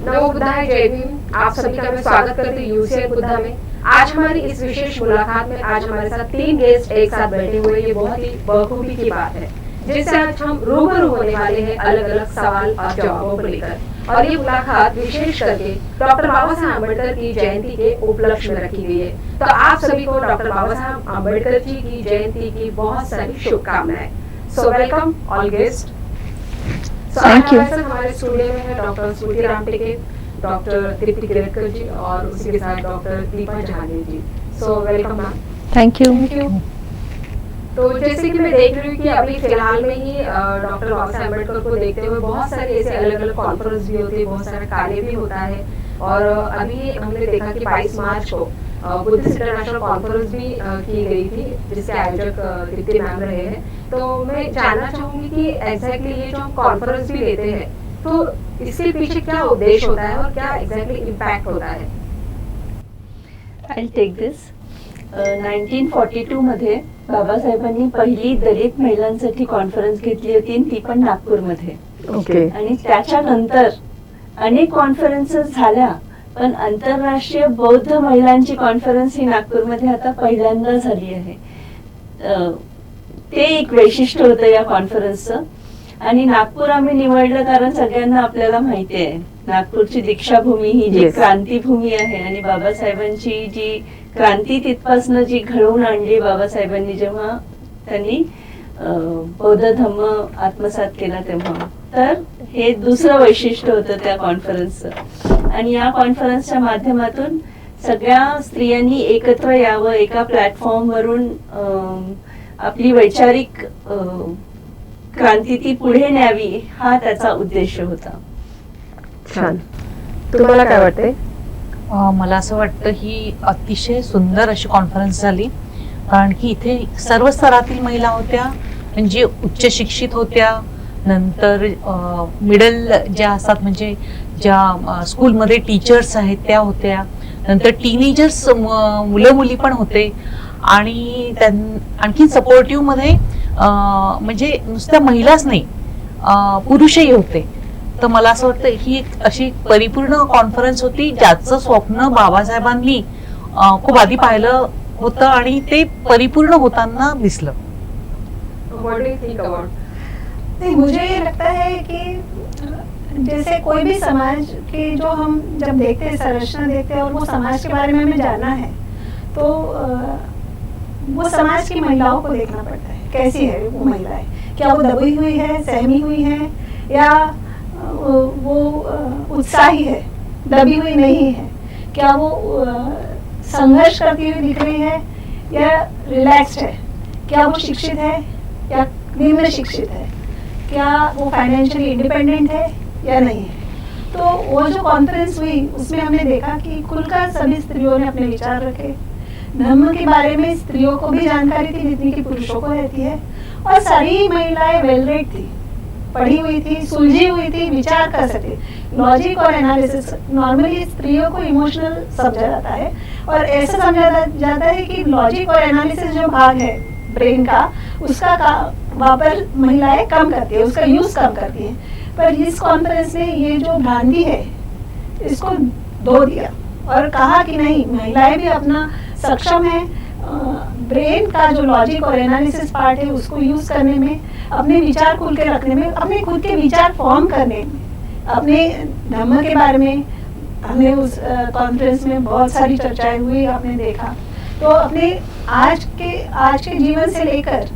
नमो बुद्धाय, जय भीम। आप सभी का मैं स्वागत करती हूँ यूसीएल बुद्धा में। आज हमारी इस विशेष मुलाकात में आज हमारे साथ 3 गेस्ट एक साथ बैठे हुए, ये बहुत ही बखूबी की बात है, जिससे आज हम रूबरू होने वाले हैं अलग अलग सवाल और जवाबों को लेकर। और ये मुलाकात विशेष करके डॉक्टर बाबा साहब अम्बेडकर की जयंती के उपलक्ष्य में रखी गई है। तो आप सभी को डॉक्टर बाबा साहब अम्बेडकर जी की जयंती की बहुत सारी शुभकामनाएं। So welcome all guest. Thank you. हमारे स्टूडियो में है डॉक्टर स्मृति रामटेके, डॉक्टर तृप्ति केरकर जी और उसी के साथ doctor Deepa Jahangir ji. So welcome ma'am. Thank you. तो जैसे कि मैं देख रही हूँ कि अभी फिलहाल में ही डॉक्टर बाबा साहब अम्बेडकर को देखते हुए बहुत सारे ऐसे अलग अलग कॉन्फ्रेंस भी होते हैं, बहुत सारा कार्य भी होता है। और अभी हमने देखा कि 22 मार्च को बुद्धिस्ट इंटरनेशनल कॉन्फ्रेंस भी की गई थी, जिसके आयोजक तृप्ति मैम रहे हैं। तो मैं जानना चाहूंगी कि एग्जैक्टली ये जो हम कॉन्फ्रेंस भी लेते हैं, तो इसके पीछे क्या उद्देश्य होता है और क्या एग्जैक्टली इम्पैक्ट होता है? I'll take this. 1942 मध्ये बाबासाहेबांनी पहिली दलित महिलांसाठी कॉन्फरन्स घेतली होती, ती पण नागपूरमध्ये. ओके. आणि त्याच्यानंतर अनेक कॉन्फरन्सेस झाल्या, पण आंतरराष्ट्रीय बौद्ध महिलांची कॉन्फरन्स ही नागपूरमध्ये आता पहिल्यांदा झाली आहे. ते एक वैशिष्ट्य होतं या कॉन्फरन्सचं. आणि नागपूर आम्ही निवडलं कारण सगळ्यांना आपल्याला माहिती आहे नागपूरची दीक्षाभूमी ही जी क्रांतीभूमी आहे आणि बाबासाहेबांची जी क्रांती तिथपासनं जी घडवून आणली बाबासाहेबांनी जेव्हा त्यांनी बौद्ध धम्म आत्मसात केला तेव्हा. तर हे दुसरं वैशिष्ट्य होतं त्या कॉन्फरन्सचं. आणि या कॉन्फरन्सच्या माध्यमातून सगळ्या स्त्रियांनी एकत्र यावं, एका प्लॅटफॉर्मवरून आपली वैचारिक क्रांती ती पुढे न्यावी, हा त्याचा उद्देश होता. छान. तुम्हाला काय वाटते? मला असं वाटतं ही अतिशय सुंदर अशी कॉन्फरन्स झाली, कारण की इथे सर्व स्तरातील महिला होत्या, म्हणजे उच्च शिक्षित होत्या, नंतर मिडल ज्या असतात म्हणजे ज्या स्कूलमध्ये टीचर्स आहेत त्या होत्या, नंतर टीनेजर्स मुलं मुली पण होते, आणि आणखी सपोर्टिव्ह मध्ये म्हणजे नुसत्या महिलाच नाही पुरुषही होते. तर मला असं वाटतं ही एक अशी परिपूर्ण कॉन्फरन्स होती, ज्याचं स्वप्न बाबासाहेबांनी खूप आधी पाहिलं होतं आणि ते परिपूर्ण होताना दिसलं. नहीं, मुझे ये लगता है कि जैसे कोई भी समाज की जो हम जब देखते हैं, संरचना देखते हैं और वो समाज के बारे में हमें जानना है, तो वो समाज की महिलाओं को देखना पड़ता है. कैसी है वो महिलाएं, क्या वो दबी हुई है, सहमी हुई है, या वो उत्साही है, दबी हुई नहीं है, क्या वो संघर्ष करती हुई दिख रही है या रिलैक्स्ड है, क्या वो शिक्षित है या निम्न शिक्षित है, क्या वो फाइनेंशियली इंडिपेंडेंट है या नहीं है. तो वो जो कॉन्फ्रेंस हुई उसमें हमने देखा कि खुलकर सभी स्त्रियों ने अपने विचार रखे. धर्म के बारे में स्त्रियों को भी जानकारी थी जितनी कि पुरुषों को रहती है, और सारी महिलाएं वेल रेड थी, पढ़ी हुई थी, सुलझी हुई थी, विचार कर सकती. लॉजिक और एनालिसिस, नॉर्मली स्त्रियों को इमोशनल समझा जाता है, और ऐसा समझा जाता है कि लॉजिक और एनालिसिस जो भाग है ब्रेन का, उसका वहाँ पर महिलाएं कम करती है, उसका यूज कम करती है. पर इस कॉन्फ्रेंस ने ये जो भ्रांति है इसको धो दिया और कहा कि नहीं, महिलाएं भी अपना सक्षम है, ब्रेन का जो लॉजिक और एनालिसिस पार्ट है उसको यूज करने में, अपने विचार खुल के रखने में, अपने खुद के विचार फॉर्म करने में, अपने धर्म के बारे में. हमने उस कॉन्फ्रेंस में बहुत सारी चर्चाएं हुई, आपने देखा. तो अपने आज के जीवन से लेकर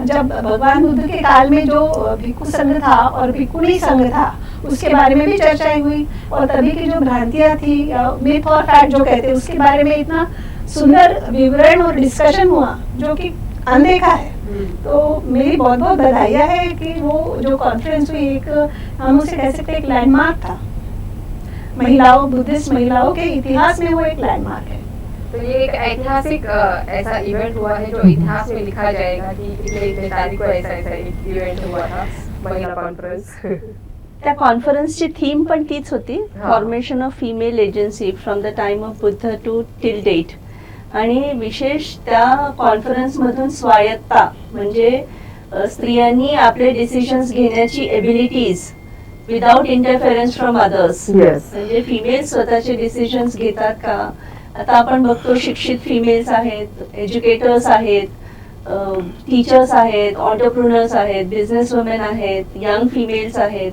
जब भगवान बुद्ध के काल में जो भिक्खु संघ था और भिक्खुणी संघ था, उसके बारे में भी चर्चाएं हुई, और तभी की जो भ्रांतियां थी, मिथ और फैक्ट जो कहते हैं, उसके बारे में इतना सुंदर विवरण और डिस्कशन हुआ जो कि अनदेखा है. तो मेरी बहुत बहुत बधाइयाँ है कि वो जो कॉन्फ्रेंस हुई, एक हम उसे कह सकते हैं एक लैंडमार्क था. महिलाओं, बुद्धिस्ट महिलाओं के इतिहास में वो एक लैंडमार्क है. तो ये एक ऐतिहासिक ऐसा इवेंट हुआ है जो इतिहास में लिखा जाएगा कि इतने तारीख को ऐसा एक इवेंट हुआ था, महिला कॉन्फ्रेंस. त्या कॉन्फरन्सची थीम पण तीच होती, formation of female agency from the time of Buddha to till date. आणि विशेष त्या कॉन्फरन्स मधून स्वायत्ता म्हणजे स्त्रियांनी आपले डिसिजन्स घेण्याची abilities without interference from others. Yes. म्हणजे फिमेल स्वतःचे डिसिजन्स घेतात का? आता आपण बघतो शिक्षित फिमेल्स आहेत, एज्युकेटर्स आहेत, टीचर्स आहेत, ऑन्टरप्रुनर्स आहेत, बिझनेस वुमेन आहेत, यंग फिमेल्स आहेत.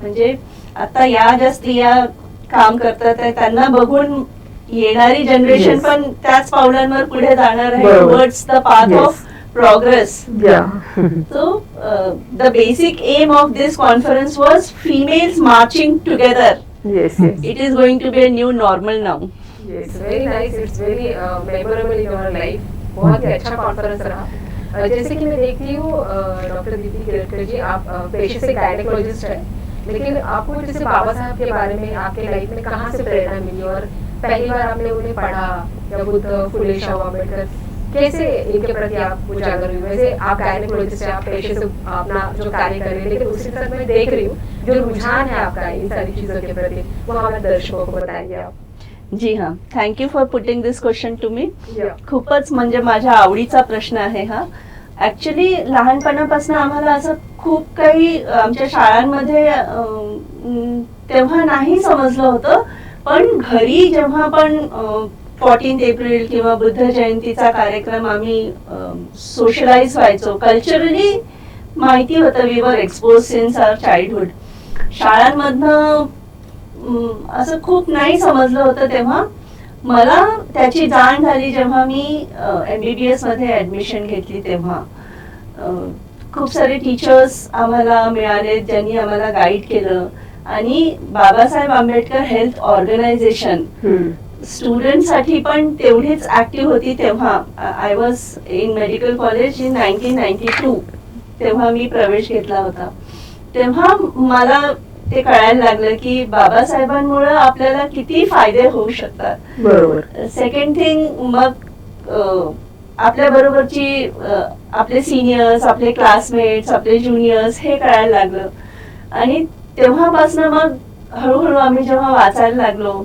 म्हणजे आता या ज्या स्त्रिया काम करतात आहे त्यांना बघून येणारी जनरेशन Yes. पण त्याच पावलांवर पुढे जाणार आहे बरोबर. Towards the path Yes. Of progress. Yeah. So, the basic aim of this conference was females marching together. Yes. Yes. It is going to be a new normal now. Yes, very nice. It's very memorable in your life. बहुत ही अच्छा conference रहा. जैसे कि मैं देखती हूँ doctor Deepti Kerkar जी, आप पेशे से गायनेकोलॉजिस्ट हैं, लेकिन आपको जैसे बाबा साहब के बारे में आपके लाइफ में कहाँ से प्रेरणा मिली और पहली बार आपने उन्हें पढ़ा या बुद्ध, फुले शाह अम्बेडकर, कैसे इनके प्रति आप उजागर हुई? वैसे आप गायनेकोलॉजिस्ट हैं, आप पेशे से अपना जो कार्य कर रहे हैं, लेकिन उसी के साथ मैं देख रही हूँ जो रुझान है आपका इन सारी चीजों के प्रति, वो हमारे दर्शकों को बताएंगे आप. जी हाँ, thank you for putting this question to me. Yeah. खूपच म्हणजे माझ्या आवडीचा प्रश्न आहे हा. ऍक्च्युली लहानपणापासून आम्हाला असं खूप काही आमच्या शाळांमध्ये तेव्हा नाही समजलं होतं, पण घरी जेव्हा आपण 14 एप्रिल किंवा बुद्ध जयंतीचा कार्यक्रम आम्ही सोशलाइज व्हायचो, कल्चरली माहिती होतं, we were expose since our childhood. शाळांमधनं असं खूप नाही समजलं होतं. तेव्हा मला त्याची जाण झाली जेव्हा मी MBBS मध्ये ऍडमिशन घेतली. तेव्हा खूप सारे टीचर्स आम्हाला मिळाले ज्यांनी आम्हाला गाईड केलं, आणि बाबासाहेब आंबेडकर हेल्थ ऑर्गनायझेशन स्टुडंटसाठी पण तेवढीच ऍक्टिव्ह होती. तेव्हा I was in medical college in 1992. तेव्हा मी प्रवेश घेतला होता. तेव्हा मला ते कळायला लागलं की बाबासाहेबांमुळे आपल्याला किती फायदे होऊ शकतात. बरोबर. सेकंड थिंग, मग आपल्या बरोबरची आपले सिनियर्स, आपले क्लासमेट्स, आपले ज्युनियर्स हे कळायला लागलं. आणि तेव्हापासून मग हळूहळू आम्ही जेव्हा वाचायला लागलो,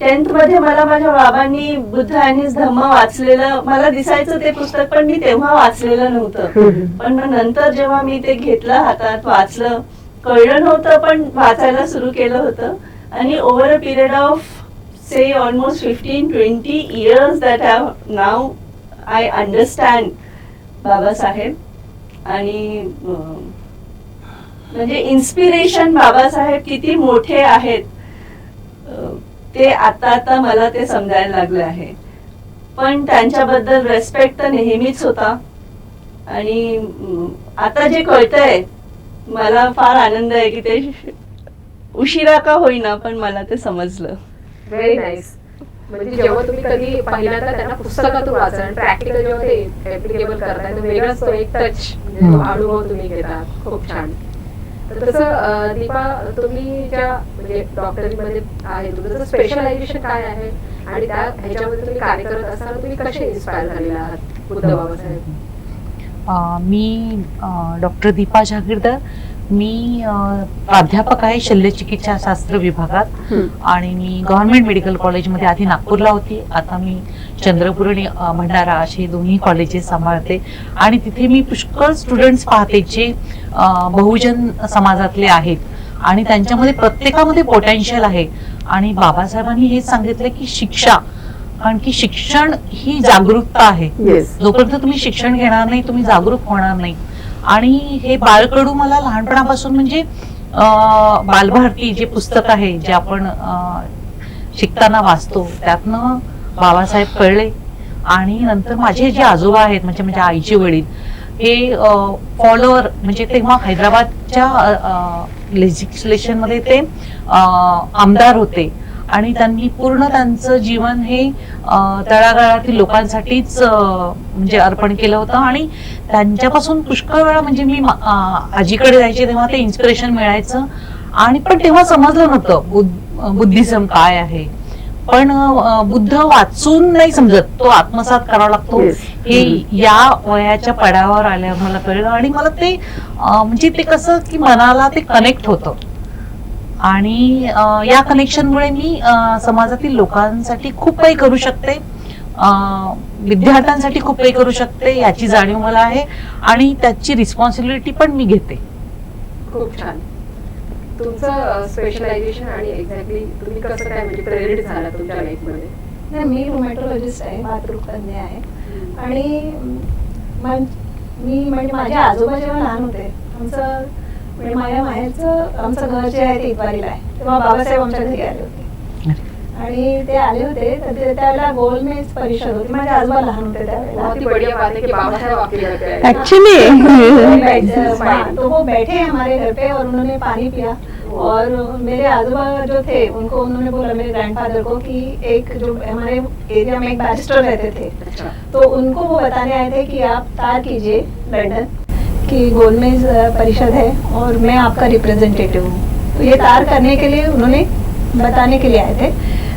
10th मध्ये मला माझ्या बाबांनी बुद्ध आणि धम्म वाचलेलं मला दिसायचं ते पुस्तक, पण मी तेव्हा वाचलेलं नव्हतं. पण मग नंतर जेव्हा मी ते घेतलं हातात, वाचलं, कळलं नव्हतं पण वाचायला सुरू केलं होतं. आणि over a period of say almost 15-20 years that now I understand Babasaheb. आणि म्हणजे इन्स्पिरेशन बाबासाहेब किती मोठे आहेत ते आता मला ते समजायला लागले आहे. पण त्यांच्याबद्दल रेस्पेक्ट तर नेहमीच होता. आणि आता जे कळतंय मला फार आनंद आहे की ते उशिरा का होईना पण मला ते समजलं. Very nice. म्हणजे जेव्हा तुम्ही कधी पहिल्यांदा त्यांना पुस्तकातून वाचा आणि प्रॅक्टिकल जेव्हा ते ऍप्लिकेबल करताय, तर वेगळाच तो एक टच म्हणजे अनुभव तुम्ही घेता. खूप छान. तर तसं दीपा, तुम्ही ज्या म्हणजे डॉक्टरीमध्ये आहे, तुमचं स्पेशलायझेशन काय आहे आणि त्या ह्याच्यामध्ये तुम्ही कार्य करत असताना तुम्ही कसे इन्स्पायर झालेला आहात बुद्ध बाबासाहेब? मी डॉक्टर दीपा जागीरदार. मी प्राध्यापक आहे शल्यचिकित्साशास्त्र विभागात, आणि मी गव्हर्नमेंट मेडिकल कॉलेजमध्ये आधी नागपूरला होती. आता मी चंद्रपूर आणि भंडारा असे दोन्ही कॉलेजेस सांभाळते. आणि तिथे मी पुष्कळ स्टुडंट्स पाहते जे बहुजन समाजातले आहेत, आणि त्यांच्यामध्ये प्रत्येकामध्ये पोटेन्शियल आहे. आणि बाबासाहेबांनी हेच सांगितलं की शिक्षा, कारण की शिक्षण ही जागरूकता आहे. जोपर्यंत तुम्ही शिक्षण घेणार नाही तुम्ही जागरूक होणार नाही. आणि हे बाळकडू मला लहानपणापासून म्हणजे बालभारती जे पुस्तक आहे जे आपण शिकताना वाचतो त्यातनं बाबासाहेब कळले. आणि नंतर माझे जे आजोबा आहेत म्हणजे माझ्या आईचे वडील हे फॉलोअर, म्हणजे तेव्हा हैदराबादच्या लेजिस्लेशन मध्ये ते आमदार होते, आणि त्यांनी पूर्ण त्यांचं जीवन हे तळागाळातील लोकांसाठीच म्हणजे अर्पण केलं होतं. आणि त्यांच्यापासून पुष्कळ वेळा म्हणजे मी आजीकडे जायचे तेव्हा ते इन्स्पिरेशन मिळायचं. आणि पण तेव्हा समजलं नव्हतं बुद्धिझम काय आहे. पण बुद्ध वाचून नाही समजत, तो आत्मसात करावा लागतो हे या वयाच्या पडावावर आल्यावर मला कळलं. आणि मला ते म्हणजे ते कसं की मनाला ते कनेक्ट होतं. आणि या कनेक्शनमुळे मी समाजातील लोकांसाठी खूप काही करू शकते, विद्यार्थ्यांसाठी खूप काही करू शकते याची जाणीव मला आहे. आणि त्याची रिस्पॉन्सिबिलिटी पण मी घेते. खूप छान. तुमचं स्पेशलायझेशन आणि एक्झॅक्टली तुम्ही कसं काय म्हणजे प्रेरित झाला तुमच्या लाईफमध्ये? नाही, मी रुमॅटॉलॉजिस्ट आहे, मातृ तज्ञ आहे. आणि मी म्हणजे माझे आजोबा जेव्हा लहान होते, आमचं म्हणजे माझ्या माहेरचं आमचं घर जे आहे ते इतवारीला आहे, तेव्हा बाबासाहेब आमच्या घरी आले होते. आणि ते आले होते तर त्यावेळेला गोलमेज परिषद होती. माझे आजोबा लहान होते त्यावेळेला. बहुत ही बढ़िया बात है कि बाबासाहेब आपके घर पे आए. एक्चुअली तो वो बैठे हमारे घर पे और उन्होंने पानी पिया. और मेरे आजोबा जो थे उनको उन्होंने बोला मेरे ग्रैंडफादर को कि एक जो हमारे एरिया में एक बैरिस्टर रहते थे, तो उनको वो बताने आए थे कि आप तार कीजिए लंदन की गोलमेज परिषद है और मैं आपका रिप्रेजेंटेटिव हूँ. तो ये तार करने के लिए उन्होंने बताने के लिए आए थे.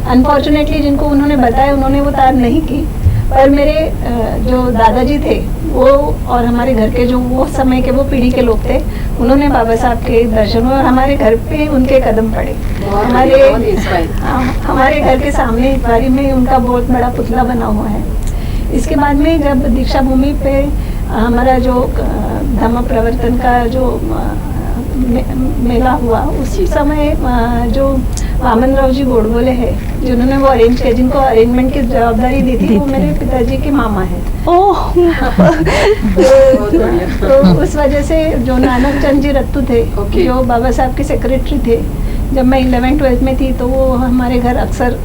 अनफॉर्चुनेटली जिनको उन्होंने बताया उन्होंने वो तार नहीं की. पर मेरे जो दादाजी थे वो और हमारे घर के जो वो समय के वो पीढ़ी के लोग थे, उन्होंने बाबा साहब के दर्शन हुए और हमारे घर पे उनके कदम पड़े. हमारे घर के सामने इतवारी में उनका बहुत बड़ा पुतला बना हुआ है. इसके बाद में जब दीक्षा भूमि पे हमारा जो धम्म प्रवर्तन का जो मेला हुआ, उसी समय जो वामन राव जी गोडबोले है जिन्होंने वो अरेंज किया, जिनको अरेंजमेंट की जवाबदारी दी थी, वो मेरे पिताजी के मामा है. तो उस वजह से जो नानक चंद जी रत्तू थे, जो बाबा साहब के सेक्रेटरी थे, जब मैं 11th-12th में थी तो वो हमारे घर अक्सर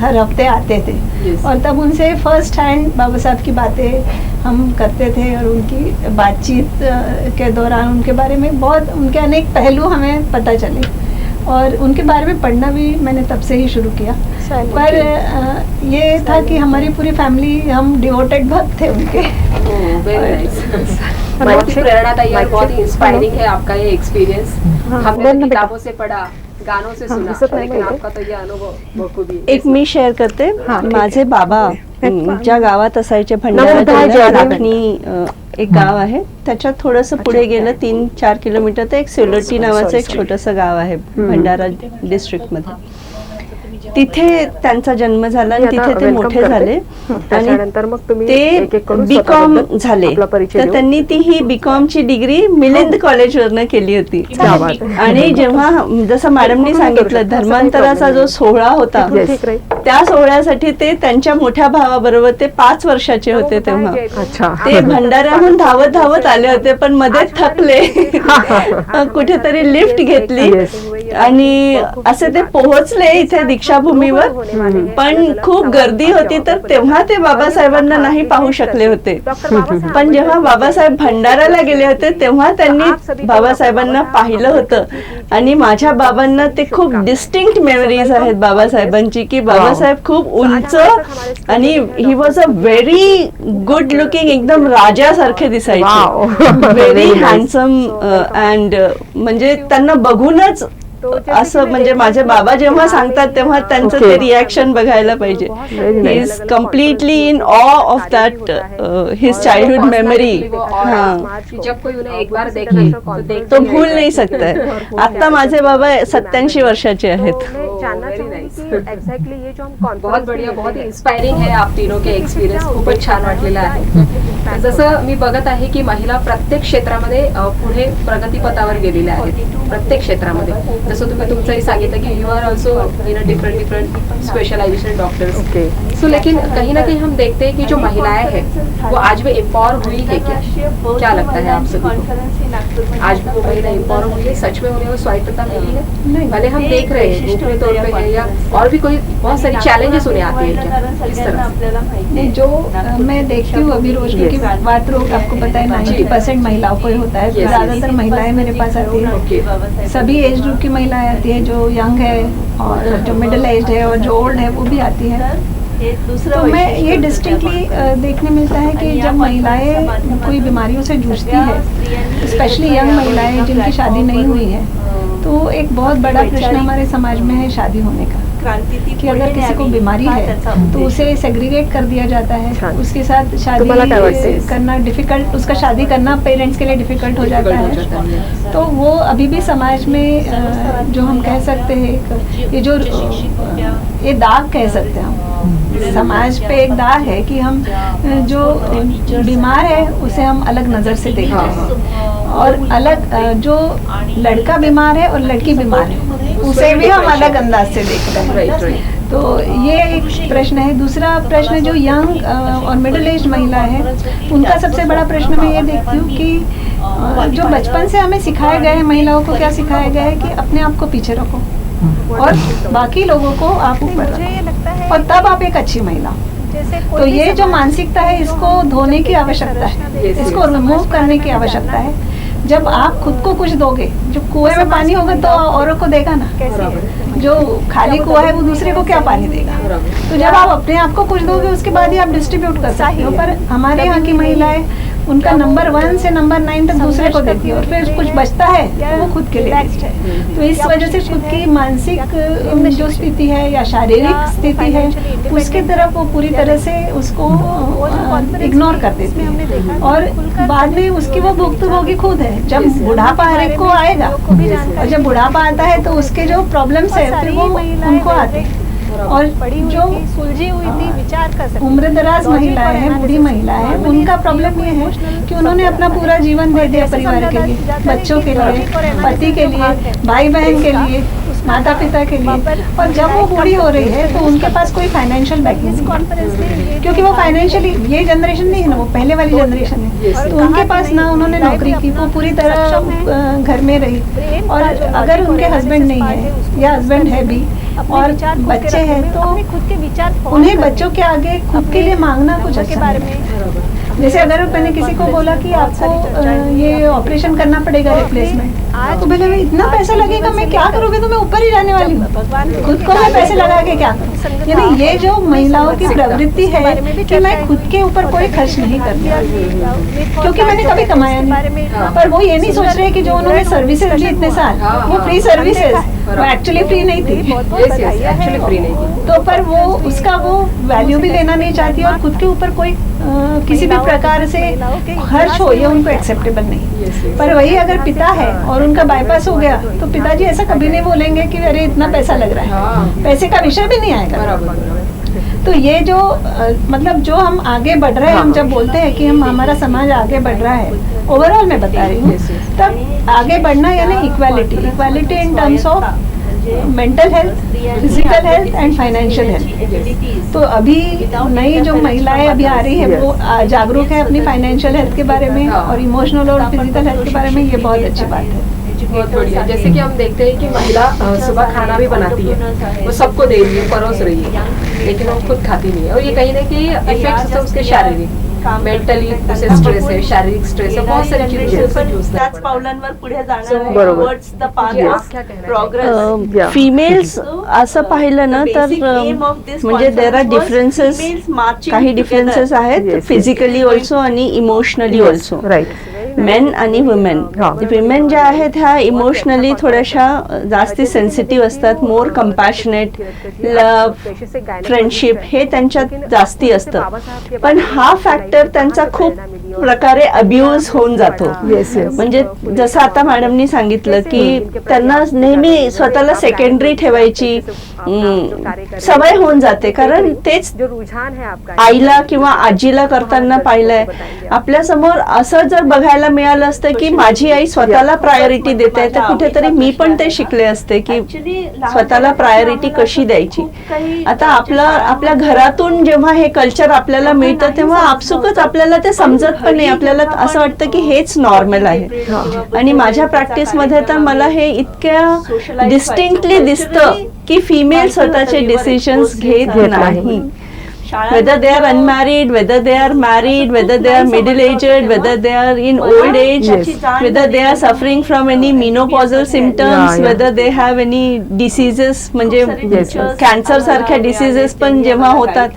हर हफ्ते आते थे. और तब उनसे फर्स्ट हैंड बाबा साहब की बातें हम करते थे और उनकी बातचीत के दौरान उनके बारे में बहुत उनके अनेक पहलू हमें पता चले और उनके बारे में पढ़ना भी मैंने तब से ही शुरू किया. पर ये था कि हमारी पूरी फैमिली हम डिवोटेड भक्त थे उनके. बहुत ही प्रेरणादायी और बहुत ही इंस्पायरिंग है आपका ये एक्सपीरियन्स. हमने तो किताबों से पढ़ा, गानों से सुना, लेकिन आपका तो ये अनुभव बखूबी. एक मी शेअर करते. माझे बाबा ज्या गावात असायचे भंडारा राखणी एक गाव आहे, त्याच्यात थोडस पुढे गेलं 3-4 किलोमीटर तर एक सेलोटी नावाचं एक छोटस गाव आहे भंडारा डिस्ट्रिक्ट मध्ये. तिथे त्यांचा जन्म झाला आणि तिथे ते मोठे झाले आणि ते बीकॉम झाले. तर त्यांनी ती ही बीकॉम ची डिग्री मिलिंद कॉलेज वरनं केली होती. आणि जेव्हा जसं मॅडमनी सांगितलं धर्मांतराचा जो सोहळा होता, त्या सोहळ्यासाठी ते त्यांच्या मोठ्या भावाबरोबर ते 5 वर्षाचे होते तेव्हा ते भंडाऱ्याहून धावत धावत आले होते, पण मध्ये थकले. कुठेतरी लिफ्ट घेतली आणि असे ते पोहोचले इथे दीक्षाभूमीवर, पण खूप गर्दी होती तर तेव्हा ते बाबासाहेबांना नाही पाहू शकले होते. पण जेव्हा बाबासाहेब भंडाराला गेले होते तेव्हा त्यांनी बाबासाहेबांना पाहिलं होतं. आणि माझ्या बाबांना ते खूप डिस्टिंक्ट मेमरीज आहेत बाबासाहेबांची, की बाबासाहेब खूप उंच आणि he was a very good looking, एकदम राजासारखे दिसायचे, व्हेरी हँडसम. अँड म्हणजे त्यांना बघूनच असं म्हणजे माझे बाबा जेव्हा सांगतात तेव्हा त्यांचं ते रिॲक्शन बघायला पाहिजे. He is completely in awe of that his childhood memory. तो भूल नाही सकता है. आता माझे बाबा 87 वर्षाचे आहेत. बहुत बढ़िया, बहुत इन्स्पायरिंग है आप तीनों के एक्सपिरियन्स. खूपच छान वाटलेलं आहे. जसं मी बघत आहे की महिला प्रत्येक क्षेत्रामध्ये पुढे प्रगतीपथावर गेलेल्या आहेत, प्रत्येक क्षेत्रामध्ये. जसं तुम्ही तुमचंही सांगितलं कि you are also in a different specialization doctors. So लेकिन कहीं ना कहीं हम देखते हैं कि जो महिलाएं हैं वो आज भी एम्पावर हुई है क्या लगता है आप सभी को? आज भी वो महिला एम्पावर हुई है, सच में उन्हें वो स्वायत्तता मिली है? भले हम देख रहे हैं ऊपरी तौर पे है, या और भी कोई बहुत सारी चैलेंजेस उन्हें आती है क्या? किस तरह? जो मैं देखती हूँ अभी रोज की बात रोग आपको पता है 90% महिलाओं को ही होता है. ज्यादातर महिलाएं मेरे पास आती है, सभी एज ग्रुप की महिलाएं आती है, जो यंग है और जो मिडिल एज है और जो ओल्ड है वो भी आती है. तो मैं ये डिस्टिंक्टली देखने मिलता है कि जब महिलाएं कोई बीमारियों से जूझती है, स्पेशली यंग महिलाएं जिनकी शादी नहीं हुई है, तो एक बहुत बड़ा प्रश्न हमारे समाज में है शादी होने का. कि अगर किसी को बीमारी है तो उसे सेग्रीगेट कर दिया जाता है, उसके साथ तुम्हाला काय वाटते? शादी करना डिफिकल्ट, उसका शादी करना पेरेंट्स के लिए डिफिकल्ट हो जाता है। तो वो अभी भी समाज में जो हम कह सकते हैं ये जो ये दाग कह सकते हैं हम, समाज पे एक दाग है कि हम जो बीमार है उसे हम अलग नज़र से देखते हैं, और अलग जो लड़का बीमार है और लड़की बीमार है उसे भी हम अलग अंदाज से देखते हैं। तो ये एक प्रश्न है। दूसरा प्रश्न जो यंग और मिडिल एज महिला है उनका सबसे बड़ा प्रश्न मैं ये देखती हूँ कि जो बचपन से हमें सिखाया गया है, महिलाओं को क्या सिखाया गया है कि अपने आप को पीछे रखो और बाकी लोगों को आप ऊपर रखो और तब आप एक अच्छी महिला हो। तो ये जो मानसिकता है इसको धोने की आवश्यकता है, इसको रिमूव करने की आवश्यकता है। जब आप खुद को कुछ दोगे, जो कुएं में पानी होगा तो औरों को देगा ना, जो खाली कुआं है वो दूसरे को क्या पानी देगा। तो जब आप अपने आप को कुछ दोगे उसके बाद ही आप डिस्ट्रीब्यूट कर सकते हो। पर हमारे यहाँ की महिलाएं उनका नंबर 1 से नंबर 9 तक दूसरे को देती है और फिर कुछ बचता है तो वो खुद के लिए देती है। तो इस वजह से खुद की मानसिक जो स्थिति है या शारीरिक स्थिति है उसकी तरफ वो पूरी तरह से उसको इग्नोर कर देती है और बाद में उसकी वो भुक्तभोगी खुद है। जब बुढ़ापा हर एक को आएगा और जब बुढ़ापा आता है तो उसके जो प्रॉब्लम्स है फिर वो उनको आते हैं। और जो सुलझी हुई थी विचार कर सकते उम्र दराज महिलाएं हैं, बूढ़ी महिलाएं हैं, उनका प्रॉब्लम ये है कि उन्होंने अपना पूरा जीवन दे दिया परिवार के लिए, बच्चों के लिए, पति के लिए, भाई बहन के लिए, माता पिता के लिए। और जब वो बूढ़ी हो रही है तो उनके पास कोई फाइनेंशियल बैकिंग नहीं, क्योंकि वो फाइनेंशियली ये जनरेशन नहीं है ना, वो पहले वाली जनरेशन है। तो उनके पास ना उन्होंने नौकरी की, वो पूरी तरह घर में रही। और अगर उनके हस्बैंड नहीं है या हस्बैंड है भी और बच्चे हैं तो उन्हें बच्चों के आगे खुद के लिए मांगना कुछ अच्छा बारे में। जैसे अगर मैंने किसी को बोला कि आपको ये ऑपरेशन करना पड़ेगा रिप्लेसमेंट, तो बोले भाई इतना पैसा लगेगा, मैं क्या करूँगी, तो मैं ऊपर ही जाने वाली हूँ, खुद को मैं पैसे लगा के क्या करूँ। यानी ये जो महिलाओं की प्रवृत्ति है कि मैं खुद के ऊपर कोई खर्च नहीं करती क्योंकि मैंने कभी कमाया नहीं। पर वो ये नहीं सोच रहे कि जो उन्होंने सर्विसेज ली इतने साल वो फ्री सर्विसेज, वो एक्चुअली फ्री नहीं थी, एक्चुअली फ्री नहीं थी। तो पर वो उसका वो वैल्यू भी लेना नहीं चाहती और खुद के ऊपर कोई किसी भी प्रकार से खर्च हो ये उनको एक्सेप्टेबल नहीं। पर वही अगर पिता है और उनका बाईपास हो गया तो पिताजी ऐसा कभी नहीं बोलेंगे कि अरे इतना पैसा लग रहा है, पैसे का विषय भी नहीं आएगा। तो ये जो मतलब जो हम आगे बढ़ रहे हैं, हम जब बोलते हैं कि हम हमारा समाज आगे बढ़ रहा है, ओवरऑल मैं बता रही हूँ, तब आगे बढ़ना यानी equality in terms of mental health, physical health end financial health. तो अभी नई जो महिलाएं अभी आ रही है वो जागरूक है अपनी फाइनेंशियल हेल्थ के बारे में और इमोशनल और फिजिकल हेल्थ के बारे में, ये बहुत अच्छी बात है। बहुत बढ़िया। जैसे कि हम देखते हैं कि महिला सुबह खाना भी बनाती है, वो सबको दे रही है, परोस रही है, लेकिन वो खुद खाती नहीं है। और ये कहीं ना कहीं इफेक्ट है उसके शारीरिक, मेंटली उसे स्ट्रेस है, शारीरिक स्ट्रेस है, बहुत सारी चीजें त्याच पावलांवर पुढे जाणार बरोबर. Towards the path Yes. Of progress. Females असं पाहिलं ना तर म्हणजे देर आर डिफरन्सेस, काही डिफरन्सेस आहेत फिजिकली ऑल्सो आणि इमोशनली ऑल्सो. राईट. मेन आणि वुमेन. विमेन ज्या आहेत ह्या इमोशनली थोड्याशा जास्ती सेन्सिटिव्ह असतात, मोर कंपॅशनेट, लव, फ्रेंडशिप हे त्यांच्यात जास्ती असतं. पण हा फॅक्टर त्यांचा खूप प्रकारे अब्यूज होऊन जातो. म्हणजे जसं आता मॅडमनी सांगितलं की त्यांना नेहमी स्वतःला सेकंडरी ठेवायची सवय होऊन जाते, कारण तेच आईला किंवा आजीला करताना पाहिलंय. आपल्या समोर असं जर बघायला मिळालं असतं की माझी आई स्वतःला प्रायोरिटी देते, तर कुठेतरी मी पण ते शिकले असते की स्वतःला प्रायोरिटी कशी द्यायची. आता आपल्या घरातून जेव्हा हे कल्चर आपल्याला मिळतं तेव्हा आपसुकच आपल्याला ते समजत पण नाही, आपल्याला असं वाटतं की हेच नॉर्मल आहे. आणि माझ्या प्रॅक्टिस मध्ये तर मला हे इतक्या डिस्टिंक्टली दिसतं की फिमेल स्वतःचे डिसिजन्स घेत नाही. whether they are unmarried, whether they are married, whether they are middle aged, whether they are in old age, whether they are suffering from any menopausal symptoms, whether they have any diseases, म्हणजे cancer सारख्या diseases पण जेव्हा होतात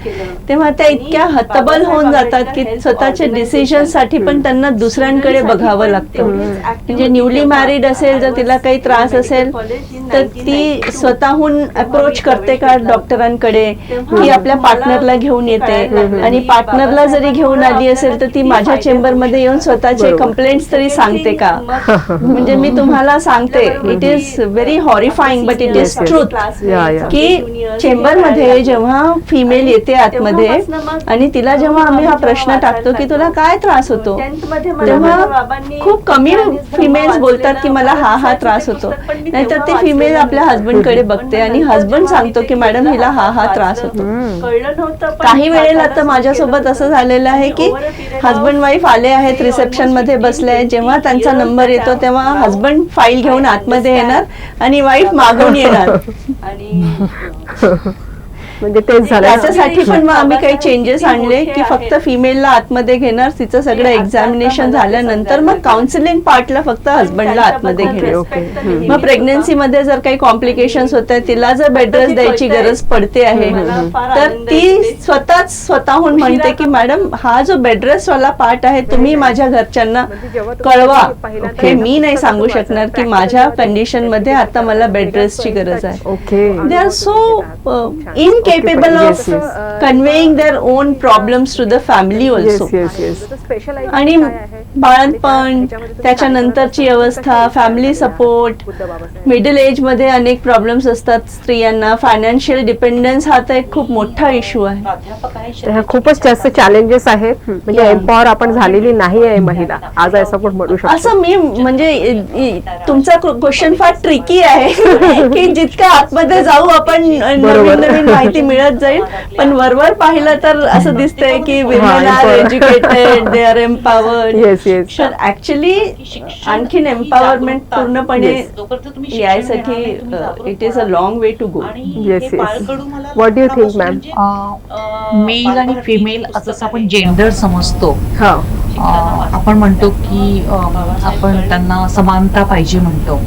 तेव्हा त्या इतक्या हतबल होऊन जातात की स्वतःच्या डिसिजन साठी पण त्यांना दुसऱ्यांकडे बघावं लागतं. म्हणजे न्यूली मॅरिड असेल, जर तिला काही त्रास असेल तर ती स्वतःहून अप्रोच करते का डॉक्टरांकडे, की आपल्या पार्टनरला घेऊन येते, आणि पार्टनरला जरी घेऊन आली असेल तर ती माझ्या चेंबर मध्ये येऊन स्वतःचे कंप्लेंट्स तरी सांगते का. म्हणजे मी तुम्हाला सांगते, it is very horrifying but it is truth, की चेंबर मध्ये जेव्हा फिमेल येते आतमध्ये आणि तिला जेव्हा आम्ही हा प्रश्न टाकतो की तुला काय त्रास होतो, तेव्हा खूप कमी फिमेल्स बोलतात की मला हा त्रास होतो. नाहीतर ती फिमेल आपल्या हस्बंड कडे बघते आणि हस्बंड सांगतो की मॅडम हिला हा त्रास होतो. काही वेळेला तर माझ्यासोबत असं झालेलं आहे की हस्बंड वाईफ आले आहेत, रिसेप्शन मध्ये बसले आहेत, जेव्हा त्यांचा नंबर येतो तेव्हा हस्बंड फाईल घेऊन आतमध्ये येणार आणि वाईफ मागून येणार. म्हणजे तेच झालं. त्याच्यासाठी पण मग आम्ही काही चेंजेस आणले की फक्त फिमेलला आतमध्ये घेणार, तिचं सगळं एक्झामिनेशन झाल्यानंतर मग काउन्सिलिंग पार्टला फक्त हस्बंडला आतमध्ये घेणार. मग प्रेग्नन्सी मध्ये जर काही कॉम्प्लिकेशन्स होत आहेत, तिला जर बेड रेस्ट द्यायची गरज पडते आहे तर ती स्वतःहून म्हणते की मॅडम हा जो बेड रेस्ट वाला पार्ट आहे तुम्ही माझ्या घरच्यांना कळवा. हे मी नाही सांगू शकणार की माझ्या कंडिशन मध्ये आता मला बेड रेस्टची गरज आहे. Okay. They are so incapable of conveying their own problems to the family also. आणि बाळंतपण, त्याच्यानंतरची अवस्था, फॅमिली सपोर्ट, मिडल एज मध्ये अनेक प्रॉब्लेम्स असतात स्त्रियांना. फायनान्शियल डिपेंडन्स हा तर एक खूप मोठा इश्यू आहे. खूपच जास्त चॅलेंजेस आहेत. म्हणजे एम्पॉवर आपण झालेली नाही आहे महिला आज, असं पण म्हणू शकतो. असं मी म्हणजे तुमचा क्वेश्चन फार ट्रिकी आहे की जितकं आतमध्ये जाऊ आपण नवीन माहिती मिळत जाईल. पण वरवर पाहिलं तर असं दिसतंय की women are educated, they are empowered. तर ऍक्च्युली आणखीन एम्पॉवरमेंट पूर्णपणे यायसाठी it is a long way to go. What do you think ma'am? Male आणि फिमेल असं आपण जेंडर समजतो. आपण म्हणतो की आपण त्यांना समानता पाहिजे म्हणतो.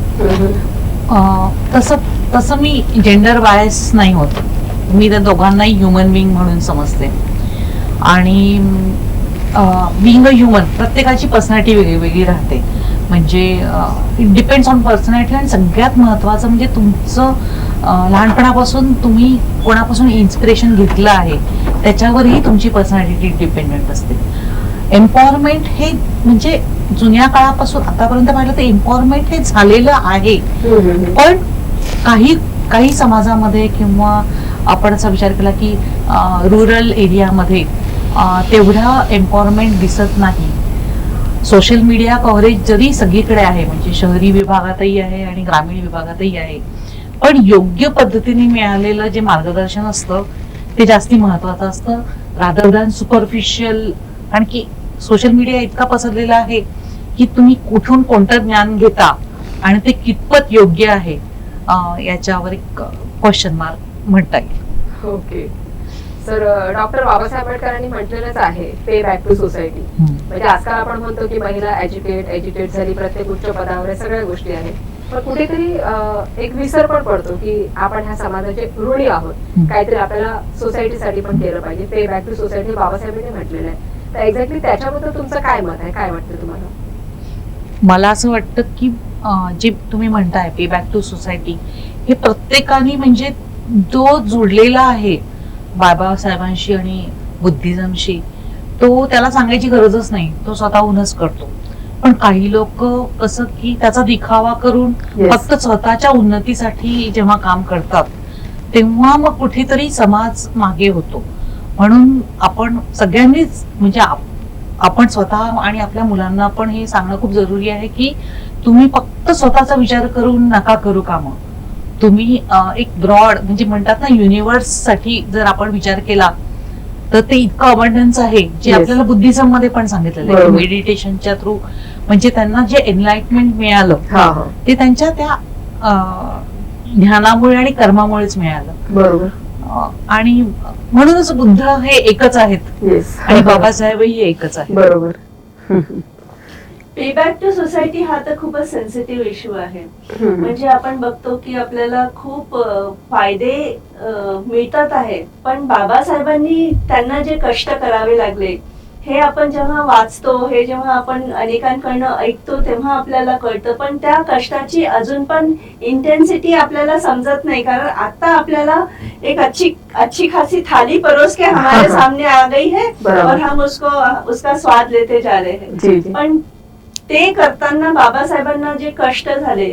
तसं मी जेंडर बायस नाही होत. मी त्या दोघांनाही ह्युमन बिंग म्हणून समजते. आणि बिंग अ ह्युमन, प्रत्येकाची पर्सनॅलिटी वेगळी राहते. म्हणजे इट डिपेंड्स ऑन पर्सनॅलिटी. आणि सगळ्यात महत्वाचं म्हणजे तुमचं लहानपणापासून तुम्ही कोणापासून इन्स्पिरेशन घेतलं आहे त्याच्यावरही तुमची पर्सनॅलिटी डिपेंडंट असते. एम्पॉवरमेंट हे म्हणजे जुन्या काळापासून आतापर्यंत पाहिलं तर एम्पॉवरमेंट हे झालेलं आहे. पण काही समाजामध्ये किंवा आपण असा विचार केला की रुरल एरियामध्ये तेवढा एम्पॉवरमेंट दिसत नाही. सोशल मीडिया कव्हरेज जरी सगळीकडे आहे, म्हणजे शहरी विभागातही आहे आणि ग्रामीण विभागातही आहे, पण योग्य पद्धतीने मिळालेलं जे मार्गदर्शन असतं ते जास्ती महत्वाचं असतं रादर दॅन सुपरफिशियल. कारण की सोशल मीडिया इतका पसरलेला आहे की तुम्ही कुठून कोणतं ज्ञान घेता आणि ते कितपत योग्य आहे याच्यावर एक क्वेश्चन मार्क म्हणता येईल. ओके. तर डॉक्टर बाबासाहेब आंबेडकरांनी म्हटलेलंच आहे पे बॅक टू सोसायटी. म्हणजे आजकाल आपण म्हणतो की महिला एज्युकेट झाली, प्रत्येक उच्च पदावर, या सगळ्या गोष्टी आहेत. पण कुठेतरी एक विसर पण पडतो की आपण ह्या समाजाचे ऋणी आहोत, काहीतरी आपल्याला सोसायटीसाठी पण केलं पाहिजे. पे बॅक टू सोसायटी बाबासाहेबांनी म्हटलेलं आहे. तर एक्झॅक्टली त्याच्याबद्दल तुमचं काय मत आहे, काय वाटतं तुम्हाला? मला असं वाटतं की जे तुम्ही म्हणताय पे बॅक टू सोसायटी, हे प्रत्येकाने म्हणजे जो जुडलेला आहे बाबासाहेबांशी आणि बुद्धिझमशी, तो त्याला सांगायची गरजच नाही, तो स्वतःहूनच करतो. पण काही लोक कसं की त्याचा दिखावा करून फक्त स्वतःच्या उन्नतीसाठी जेव्हा काम करतात तेव्हा मग कुठेतरी समाज मागे होतो. म्हणून आपण सगळ्यांनीच म्हणजे आपण स्वतः आणि आपल्या मुलांना पण हे सांगणं खूप जरुरी आहे की तुम्ही फक्त स्वतःचा विचार करून नका करू कामं. तुम्ही एक ब्रॉड म्हणजे म्हणतात ना युनिव्हर्स साठी जर आपण विचार केला तर ते इतकं अबंडन्स आहे जे आपल्याला बुद्धिझम मध्ये पण सांगितलेलं आहे. मेडिटेशनच्या थ्रू म्हणजे त्यांना जे एनलाइटमेंट मिळालं ते त्यांच्या त्या ध्यानामुळे आणि कर्मामुळेच मिळालं. बरोबर. आणि म्हणूनच बुद्ध हे एकच आहेत येस आणि बाबासाहेबही एकच आहे. बरोबर. पे बॅक टू सोसायटी हा तर खूपच सेन्सिटिव्ह इश्यू आहे. म्हणजे आपण बघतो की आपल्याला खूप फायदे मिळतात आहे, पण बाबासाहेबांनी त्यांना जे कष्ट करावे लागले हे आपण जेव्हा वाचतो, हे जेव्हा आपण अनेकांकडनं ऐकतो तेव्हा आपल्याला कळतं, पण त्या कष्टाची अजून पण इंटेन्सिटी आपल्याला समजत नाही. कारण आता आपल्याला एक अच्छी खासी थाली परोस के हमारे सामने आ गई है और हम उसका स्वाद लेते जा रहे हैं. पण ते करताना बाबासाहेबांना जे कष्ट झाले,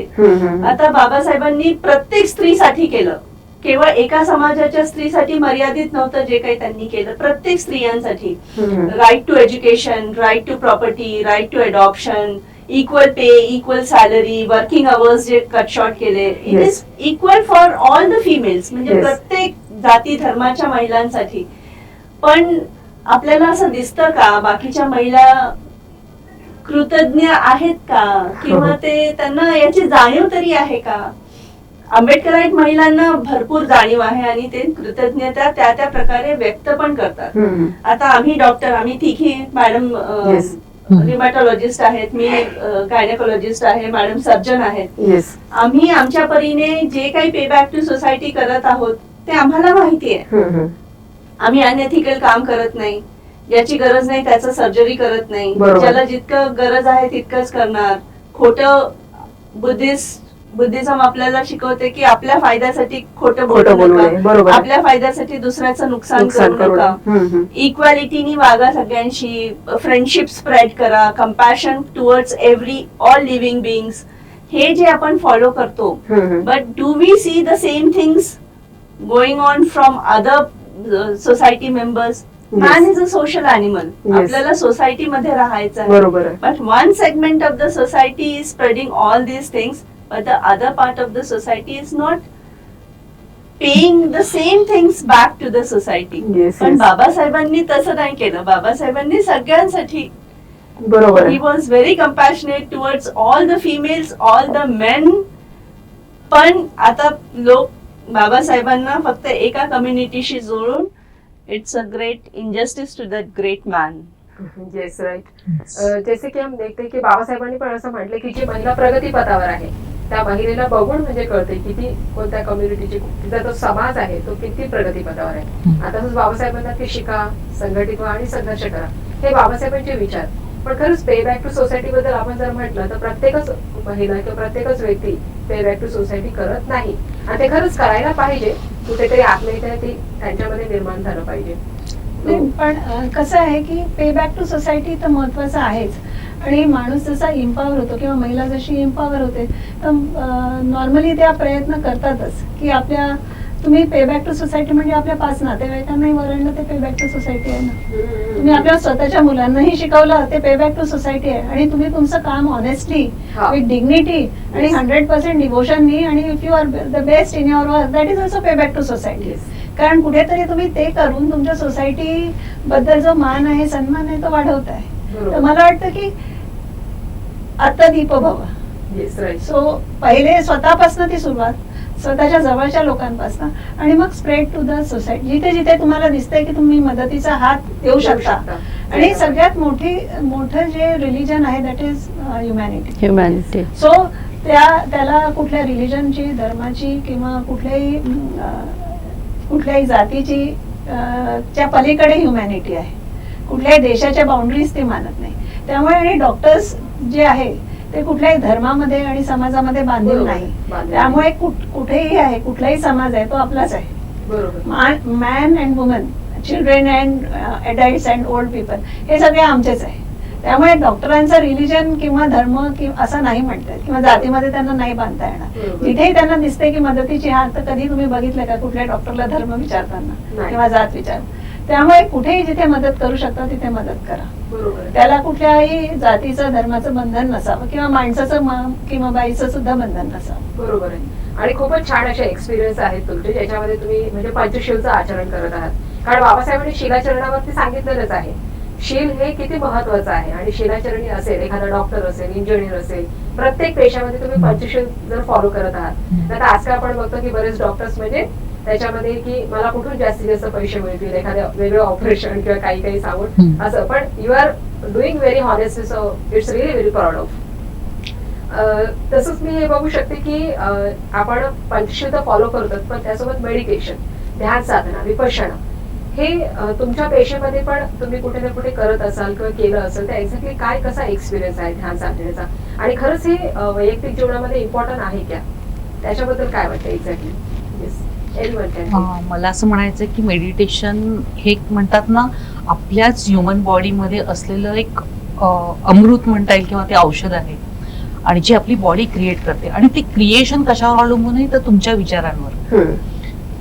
आता बाबासाहेबांनी प्रत्येक स्त्रीसाठी केलं, केवळ एका समाजाच्या स्त्रीसाठी मर्यादित नव्हतं जे काही त्यांनी केलं, प्रत्येक स्त्रियांसाठी. Right to education, right to property, right to adoption, equal pay, equal salary, working hours जे कट शॉर्ट केले, it is equal for all the females, म्हणजे प्रत्येक जाती धर्माच्या महिलांसाठी. पण आपल्याला असं दिसतं का बाकीच्या महिला कृतज्ञ आहेत का, किंवा ते त्यांना याची जाणीव तरी आहे का? आंबेडकराईट महिलांना भरपूर जाणीव आहे आणि ते कृतज्ञता त्या त्या प्रकारे व्यक्त पण करतात. आता आम्ही डॉक्टर, आम्ही तिघी मॅडम रिमॅटॉलॉजिस्ट आहेत, मी गायनेकोलॉजिस्ट आहे, मॅडम सर्जन आहेत. आम्ही आमच्या परीने जे काही पे बॅक टू सोसायटी करत आहोत ते आम्हाला माहिती आहे. आम्ही अनएथिकल काम करत नाही, ज्याची गरज नाही त्याचं सर्जरी करत नाही, ज्याला जितकं गरज आहे तितकंच करणार. खोटं बुद्धिझम आपल्याला शिकवते की आपल्या फायद्यासाठी खोटं बोलू नका, आपल्या फायद्यासाठी दुसऱ्याचं नुकसान करू नका, इक्वॅलिटीनी वागा सगळ्यांशी, फ्रेंडशिप स्प्रेड करा, compassion towards all living beings, हे जे आपण फॉलो करतो. But do we see the same things going on from other society members? Man is a social animal, आपल्याला सोसायटीमध्ये राहायचं आहे. But one segment of the society is spreading all these things, but the other part of the society is not paying the same things back to the society. पण बाबासाहेबांनी तसं नाही केलं. बाबासाहेबांनी सगळ्यांसाठी, बरोबर, he was very compassionate towards all the females, all the men. पण आता लोक बाबासाहेबांना फक्त एका कम्युनिटीशी जोडून, it's a great injustice to that great man. Yes, right. जसे की हम देखते की बाबासाहेबांनी पण असं म्हटलं की जी महिला प्रगतीपथावर आहे त्या महिलेला बघून म्हणजे कळते किती कोणत्या कम्युनिटीची, तिचा तो समाज आहे तो किती प्रगतीपथावर आहे. आता तसंच बाबासाहेब म्हणतात की शिका, संघटित व्हा आणि संघर्ष करा, हे बाबासाहेबांचे विचार. पण खरंच पे बॅक टू सोसायटी बद्दल आपण जर म्हटलं तर प्रत्येकच महिला किंवा प्रत्येकच व्यक्ती पे बॅक टू सोसायटी करत नाही, आणि ते खरंच करायला पाहिजे. कुठेतरी आत्मीयता ती त्यांच्यामध्ये निर्माण झालं पाहिजे. पण कसं आहे की पे बॅक टू सोसायटी तर महत्वाचं आहेच, आणि माणूस जसा इम्पॉवर होतो किंवा महिला जशी इम्पॉवर होते तर नॉर्मली त्या प्रयत्न करतातच की तुम्ही पे बॅक टू सोसायटी म्हणजे आपल्या 5 नातेवाईकांनाही वळणं ते पे बॅक टू सोसायटी आहे ना. तुम्ही आपल्या स्वतःच्या मुलांनाही शिकवलं ते पे बॅक टू सोसायटी आहे, आणि तुम्ही तुमचं काम ऑनेस्टली विथ डिग्निटी आणि 100% डिव्होशननी, आणि if you are the best in your work, that is also pay back to society. कारण कुठेतरी तुम्ही ते करून तुमच्या सोसायटी बद्दल जो मान आहे, सन्मान आहे, तो वाढवत आहे. तर मला वाटतं की आता दीपभव, सो पहिले स्वतःपासून ती सुरुवात, स्वतःच्या जवळच्या लोकांपासून, आणि मग स्प्रेड टू द सोसायटी. जिथे जिथे तुम्हाला दिसतंय की तुम्ही मदतीचा हात देऊ शकता. आणि सगळ्यात मोठं जे रिलिजन आहे दॅट इज ह्युमॅनिटी. सो त्याला कुठल्या रिलिजनची, धर्माची किंवा कुठल्याही जातीची च्या पलीकडे ह्युमॅनिटी आहे. कुठल्याही देशाच्या बाउंड्रीज ते मानत नाही. त्यामुळे आणि डॉक्टर्स जे आहे ते कुठल्याही धर्मामध्ये आणि समाजामध्ये बांधील नाही. त्यामुळे कुठेही आहे, कुठलाही समाज आहे तो आपलाच आहे. Man and woman, children and adults and old people, हे सगळे आमचेच आहे. त्यामुळे डॉक्टरांचा रिलिजन किंवा धर्म असं नाही म्हणतात, किंवा जातीमध्ये त्यांना नाही बांधता येणार. जिथेही त्यांना दिसते की मदतीची हात, तर कधी तुम्ही बघितलं का कुठल्या डॉक्टरला धर्म विचारताना किंवा जात विचारताना? त्यामुळे कुठेही जिथे मदत करू शकता तिथे मदत करा. त्याला कुठल्याही जातीचं, धर्माचं बंधन नसावं, किंवा माणसाचं किंवा बाईचं सुद्धा बंधन नसावं. बरोबर आहे. आणि खूपच छान असे एक्सपिरियन्स आहेत तुमचे, ज्याच्यामध्ये तुम्ही म्हणजे पंचशीलचं आचरण करत आहात. कारण बाबासाहेबांनी शिलाचरणावरती सांगितलेलंच आहे शील हे किती महत्वाचं आहे. आणि शिलाचरणी असेल, एखादा डॉक्टर असेल, इंजिनियर असेल, प्रत्येक पेशामध्ये तुम्ही पंचशील जर फॉलो करत आहात. तर आजकाल आपण बघतो की बरेच डॉक्टर्स म्हणजे त्याच्यामध्ये की मला कुठून जास्तीत जास्त पैसे मिळतील एखाद्या वेगळं ऑपरेशन किंवा काही सांगून असं, पण you are doing very honestly, so it's really very proud of. तसंच मी हे बघू शकते की आपण पंचशील तर फॉलो करतो, पण त्यासोबत मेडिटेशन, ध्यान साधना, विपश्यना हे तुमच्या पेशेमध्ये पण तुम्ही कुठे ना कुठे करत असाल किंवा केलं असेल तर एक्झॅक्टली काय कसा एक्सपिरियन्स आहे ध्यान साधण्याचा, आणि खरंच हे वैयक्तिक जीवनामध्ये इम्पॉर्टंट आहे का, त्याच्याबद्दल काय वाटतं एक्झॅक्टली? मला असं म्हणायचं की मेडिटेशन हे म्हणतात ना, आपल्याच ह्युमन बॉडीमध्ये असलेलं एक अमृत म्हणता येईल किंवा ते औषध आहे, आणि जी आपली बॉडी क्रिएट करते, आणि ते क्रिएशन कशावर अवलंबून आहे तर तुमच्या विचारांवर.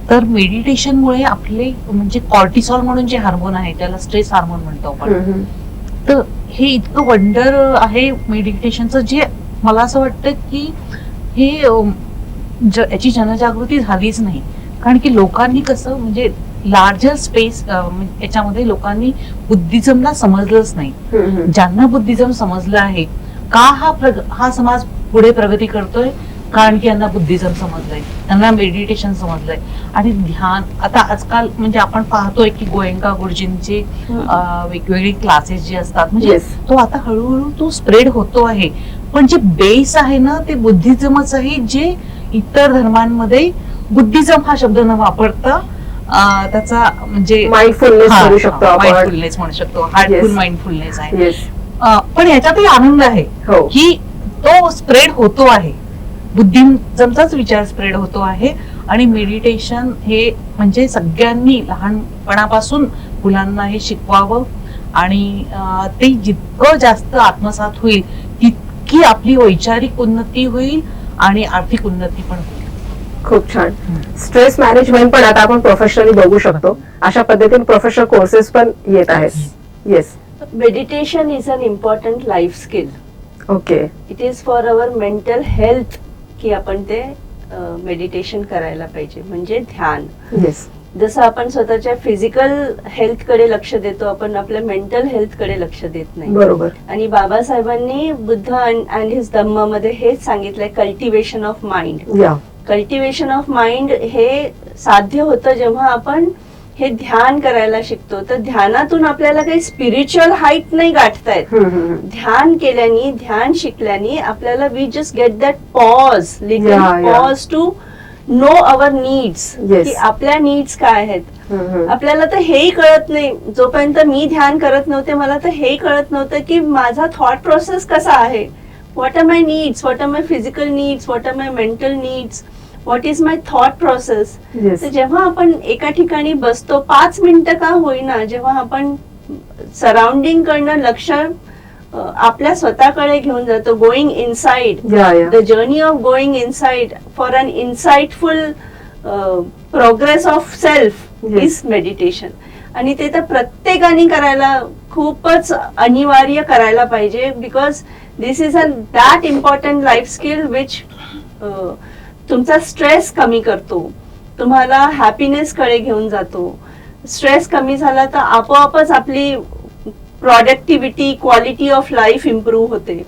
तर मेडिटेशनमुळे आपले म्हणजे कॉर्टिसॉल म्हणून जे हार्मोन आहे त्याला स्ट्रेस हार्मोन म्हणतो आपण, तर हे इतकं वंडर आहे मेडिटेशनचं, जे मला असं वाटतं की हे याची जनजागृती झालीच नाही. कारण की लोकांनी कसं म्हणजे लार्जर स्पेस याच्यामध्ये लोकांनी बुद्धिझमला समजलंच नाही. ज्यांना बुद्धिझम समजलं आहे, का हा समाज पुढे प्रगती करतोय, कारण की यांना बुद्धिझम समजलंय, त्यांना मेडिटेशन समजलंय. आणि ध्यान आता आजकाल म्हणजे आपण पाहतोय की गोयंका गुरुजींचे वेगवेगळे क्लासेस जे असतात, म्हणजे तो आता हळूहळू तो स्प्रेड होतो आहे. पण जे बेस आहे ना ते बुद्धिझमच आहे, जे इतर धर्मांमध्ये बुद्धिझम हा शब्द न वापरता त्याचा म्हणजे माइंडफुलनेस म्हणू शकतो, माइंडफुलनेस म्हणू शकतो, हार्टफुल माइंडफुलनेस आहे. पण याच्यातही आनंद आहे की तो स्प्रेड होतो आहे, बुद्धिझमचाच विचार स्प्रेड होतो आहे. आणि मेडिटेशन हे म्हणजे सगळ्यांनी लहानपणापासून मुलांना हे शिकवावं, आणि ते जितकं जास्त आत्मसात होईल तितकी आपली वैचारिक उन्नती होईल आणि आर्थिक उन्नती पण होईल. खूप छान. स्ट्रेस मॅनेजमेंट पण आता आपण प्रोफेशनली बघू शकतो, अशा पद्धतीने प्रोफेशनल कोर्सेस पण येत आहेत. Yes, meditation is an important life skill. Okay, it is for our mental health की आपण ते मेडिटेशन करायला पाहिजे, म्हणजे ध्यान. येस, जसं आपण स्वतःच्या फिजिकल हेल्थ कडे लक्ष देतो, आपण आपल्या मेंटल हेल्थ कडे लक्ष देत नाही. बरोबर. आणि बाबासाहेबांनी बुद्ध अँड हिज धम्म मध्ये हेच सांगितलंय, cultivation of mind. Cultivation of mind हे साध्य होतं जेव्हा आपण हे ध्यान करायला शिकतो. तर ध्यानातून आपल्याला काही स्पिरिच्युअल हाईट नाही गाठता येत. ध्यान केल्याने, ध्यान शिकल्याने आपल्याला we just get that pause, little pause to know our needs, की आपल्या नीड्स काय आहेत. आपल्याला तर हेही कळत नाही, जोपर्यंत मी ध्यान करत नव्हते मला तर हेही कळत नव्हतं की माझा थॉट प्रोसेस कसा आहे. What are my needs, what are my physical needs, what are my mental needs, what is my thought process. तर जेव्हा आपण एका ठिकाणी बसतो 5 मिनिटं का होईना, जेव्हा आपण सराउंडिंग कडनं लक्ष आपल्या स्वतःकडे घेऊन जातो, going inside, the journey of going inside for an insightful progress of self is meditation. आणि ते तर प्रत्येकाने करायला खूपच अनिवार्य करायला पाहिजे, because this is a that important life skill which तुमचा स्ट्रेस कमी करतो, तुम्हाला हॅपीनेस कडे घेऊन जातो. स्ट्रेस कमी झाला तर आपोआपच आपली productivity, quality of life improve होते.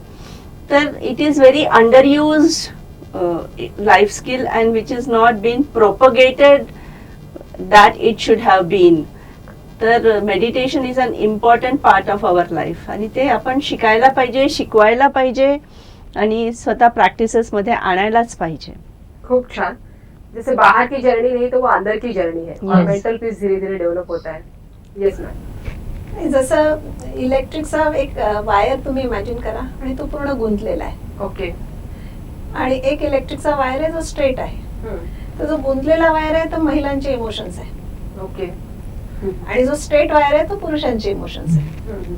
तर it is very underused life skill and which is not been propagated that it should have been. तर meditation is an important part of our life, आणि ते आपण शिकायला पाहिजे, शिकवायला पाहिजे, आणि स्वतः प्रॅक्टिसेस मध्ये आणायलाच पाहिजे. खूप छान. जैसे बाहर की जर्नी नहीं तो वो अंदर की जर्नी है, और मेंटल पीस धीरे धीरे डेव्हलप होता है. Yes ma'am. जसं इलेक्ट्रिकचा एक वायर तुम्ही इमॅजिन करा, आणि तो पूर्ण गुंतलेला आहे. ओके. आणि एक इलेक्ट्रिकचा वायर आहे जो स्ट्रेट आहे. तर जो गुंतलेला वायर आहे तो महिलांचे इमोशन्स आहे. ओके. आणि जो स्ट्रेट वायर आहे तो पुरुषांचे इमोशन्स आहे.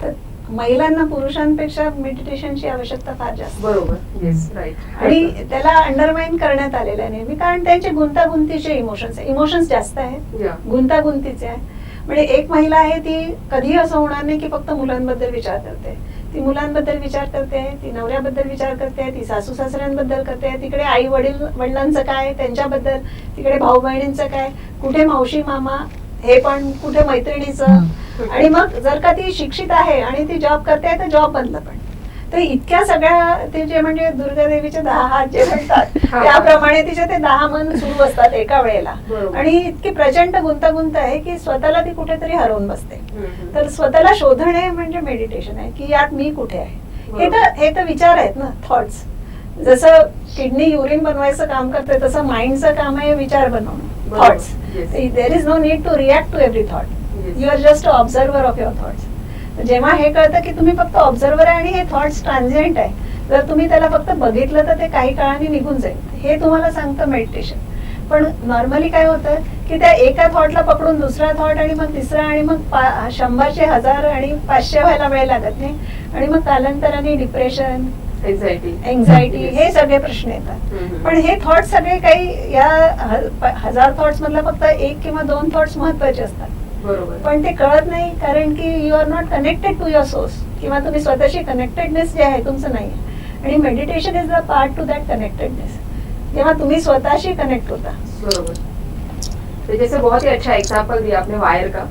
तर महिलांना पुरुषांपेक्षा मेडिटेशनची आवश्यकता फार जास्त. बरोबर. Yes, right. आणि त्याला अंडरमाइन करण्यात आलेलं आहे नेहमी, कारण त्याचे गुंतागुंतीचे इमोशन्स जास्त आहेत, गुंतागुंतीचे आहे. म्हणजे एक महिला आहे ती कधीही असं होणार नाही की फक्त मुलांबद्दल विचार करते. ती मुलांबद्दल विचार करते, ती नवऱ्याबद्दल विचार करते, ती सासू सासऱ्यांबद्दल करते, तिकडे आई वडिलांचं काय त्यांच्याबद्दल, तिकडे भाऊ बहिणींचं काय, कुठे मावशी मामा हे पण, कुठे मैत्रिणीचं. आणि मग जर का ती शिक्षित आहे आणि ती जॉब करते तर जॉब बंद पण. तर इतक्या सगळ्या ते जे म्हणजे दुर्गा देवीचे 10 हात जे म्हणतात हा. त्याप्रमाणे तिचे ते 10 मन सुरू असतात एका वेळेला. बरोबर. आणि इतकी प्रचंड गुंतागुंत आहे की स्वतःला ती कुठेतरी हरवून बसते. हम्म. तर स्वतःला शोधणे म्हणजे मेडिटेशन आहे की यात मी कुठे आहे. बरोबर. हे तर विचार आहेत ना, थॉट्स. जसं किडनी युरिन बनवायचं काम करते तसं माइंडचं काम आहे विचार बनवणं, बरोबर. Thoughts. Yes. There is no need to react to every thought. Yes. You are just observer of your thoughts. जेव्हा हे कळतं की तुम्ही फक्त ऑब्झर्वर आहे आणि हे थॉट्स ट्रान्झिएंट आहे, जर तुम्ही त्याला फक्त बघितलं तर ते काही काळाने निघून जाईल, हे तुम्हाला सांगतं मेडिटेशन. पण नॉर्मली काय होतं की त्या एका थॉटला पकडून दुसरा थॉट आणि मग तिसरा आणि मग 100चे 1000 आणि 500 व्हायला वेळ लागत नाही. आणि मग कालांतराने डिप्रेशन, एन्झायटी हे सगळे प्रश्न येतात. हम्म. पण हे थॉट सगळे काही या 1000 थॉट्स मधला फक्त 1 किंवा 2 थॉट्स महत्वाचे असतात. बरोबर. पण ते कळत नाही कारण की you are not connected to your source, किंवा तुम्ही स्वतःशी कनेक्टेडनेस जे आहे तुमचं नाही. आणि meditation is the part to that connectedness, जेव्हा तुम्ही स्वतःशी कनेक्ट होता. बरोबर. तो जैसे बहुत ही अच्छा एग्जाम्पल दिया आपने वायर का,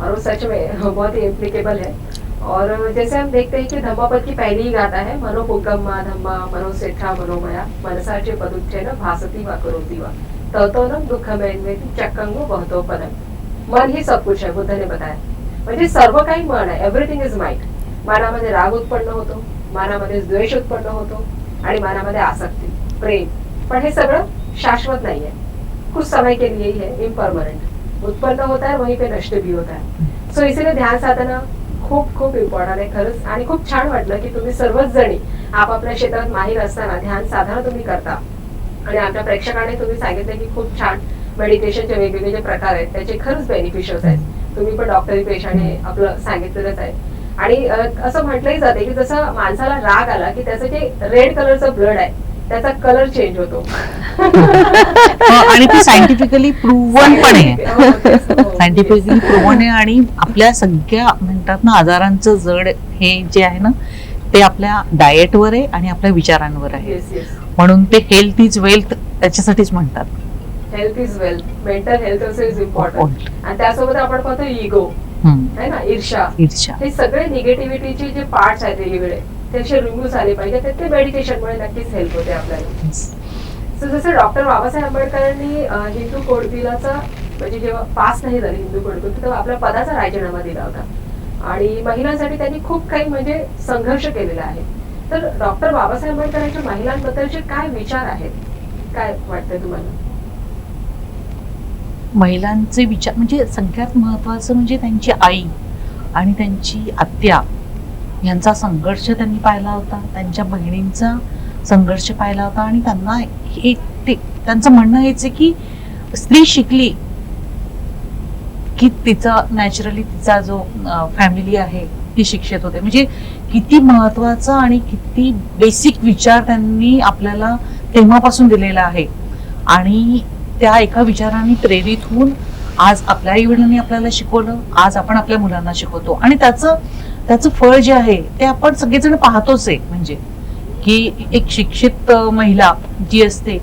और वो सच में बहुत ही एप्लीकेबल है. और जैसे हम देखते हैं कि धम्मपद की पहली ही गाथा है, मनो पुग्गम्मा धम्मा मनो सेठा मनोमया मनसाचे पदुच्चैन भासती वा करोती वा तवतोनम दुःखमयन्वेति चक्कंगो बहतो पदम. मन ही सब कुछ है, बुद्धाने बताया. म्हणजे सर्व काही मन आहे, एव्हरीथिंग इज माइंड. मनामध्ये राग उत्पन्न होतो, मनामध्ये द्वेष उत्पन्न होतो आणि मनामध्ये आसक्ती, प्रेम. पण हे सगळं शाश्वत नाही है, कुछ समय के लिए ही है, इम्परमानेंट. उत्पन्न होता है वहीं पे नष्ट भी होता है. सो इसीलिए ध्यान साधना खूप खूप इम्पॉर्टंट आहे खरंच. आणि खूप छान वाटलं की तुम्ही सर्वच जणी आपापल्या क्षेत्रात माहीर असताना ध्यान साधना तुम्ही करता. आणि आमच्या प्रेक्षकांनी तुम्ही सांगितलं की खूप छान मेडिटेशनचे वेगवेगळे जे प्रकार आहेत त्याचे खरंच बेनिफिशियल्स आहेत. तुम्ही पण डॉक्टरी पेशाने आपलं सांगितलेलंच आहे. आणि असं म्हटलंही जाते की जसं माणसाला राग आला की त्याचं जे रेड कलरचं ब्लड आहे त्याचा कलर चेंज होतो. आणि ती सायंटिफिकली प्रूव्हन पण आहे. हो, तेच, हो. सायंटिफिकली प्रूव्हन आहे. आणि आपल्या सगळ्या म्हणतात ना आजारांचं जड हे जे आहे ना ते आपल्या डाएटवर आहे आणि आपल्या विचारांवर आहे. Yes, yes. म्हणून ते हेल्थ इज वेल्थ त्याच्यासाठीच म्हणतात. Health is wealth, mental health also is important. आणि त्यासोबत आपण पाहतो इगो है ना, ईर्ष्या, ईर्ष्या, हे सगळे निगेटिव्हिटीचे जे पार्ट्स आहेत वेगवेगळे ते असे रिमूव्ह झाले पाहिजे. तर ते मेडिटेशनमुळे नक्कीच हेल्प होते आपल्याला. सो जसं डॉक्टर बाबासाहेब आंबेडकरांनी हिंदू कोड बिलाचा म्हणजे जेव्हा पास नाही झाली हिंदू कोड बिल तेव्हा आपल्या पदाचा राजीनामा दिला होता. आणि महिलांसाठी त्यांनी खूप काही म्हणजे संघर्ष केलेला आहे. तर डॉक्टर बाबासाहेब आंबेडकरांच्या महिलांबद्दलचे काय विचार आहेत, काय वाटतंय तुम्हाला? महिलांचे विचार म्हणजे सगळ्यात महत्वाचं म्हणजे त्यांची आई आणि त्यांची आत्या यांचा संघर्ष त्यांनी पाहिला होता, त्यांच्या बहिणींचा संघर्ष पाहिला होता. आणि त्यांना हे त्यांचं म्हणणं हेच आहे की स्त्री शिकली की तिचा नॅचरली तिचा जो फॅमिली आहे ती शिक्षित होते. म्हणजे किती महत्वाचा आणि किती बेसिक विचार त्यांनी आपल्याला तेव्हापासून दिलेला आहे. आणि त्या एका विचाराने प्रेरित होऊन आज आपल्या आई वडिलांनी आपल्याला शिकवलं, आज आपण आपल्या मुलांना शिकवतो. आणि त्याचं फळ जे आहे ते आपण सगळेजण पाहतोच आहे. म्हणजे की एक शिक्षित महिला जी असते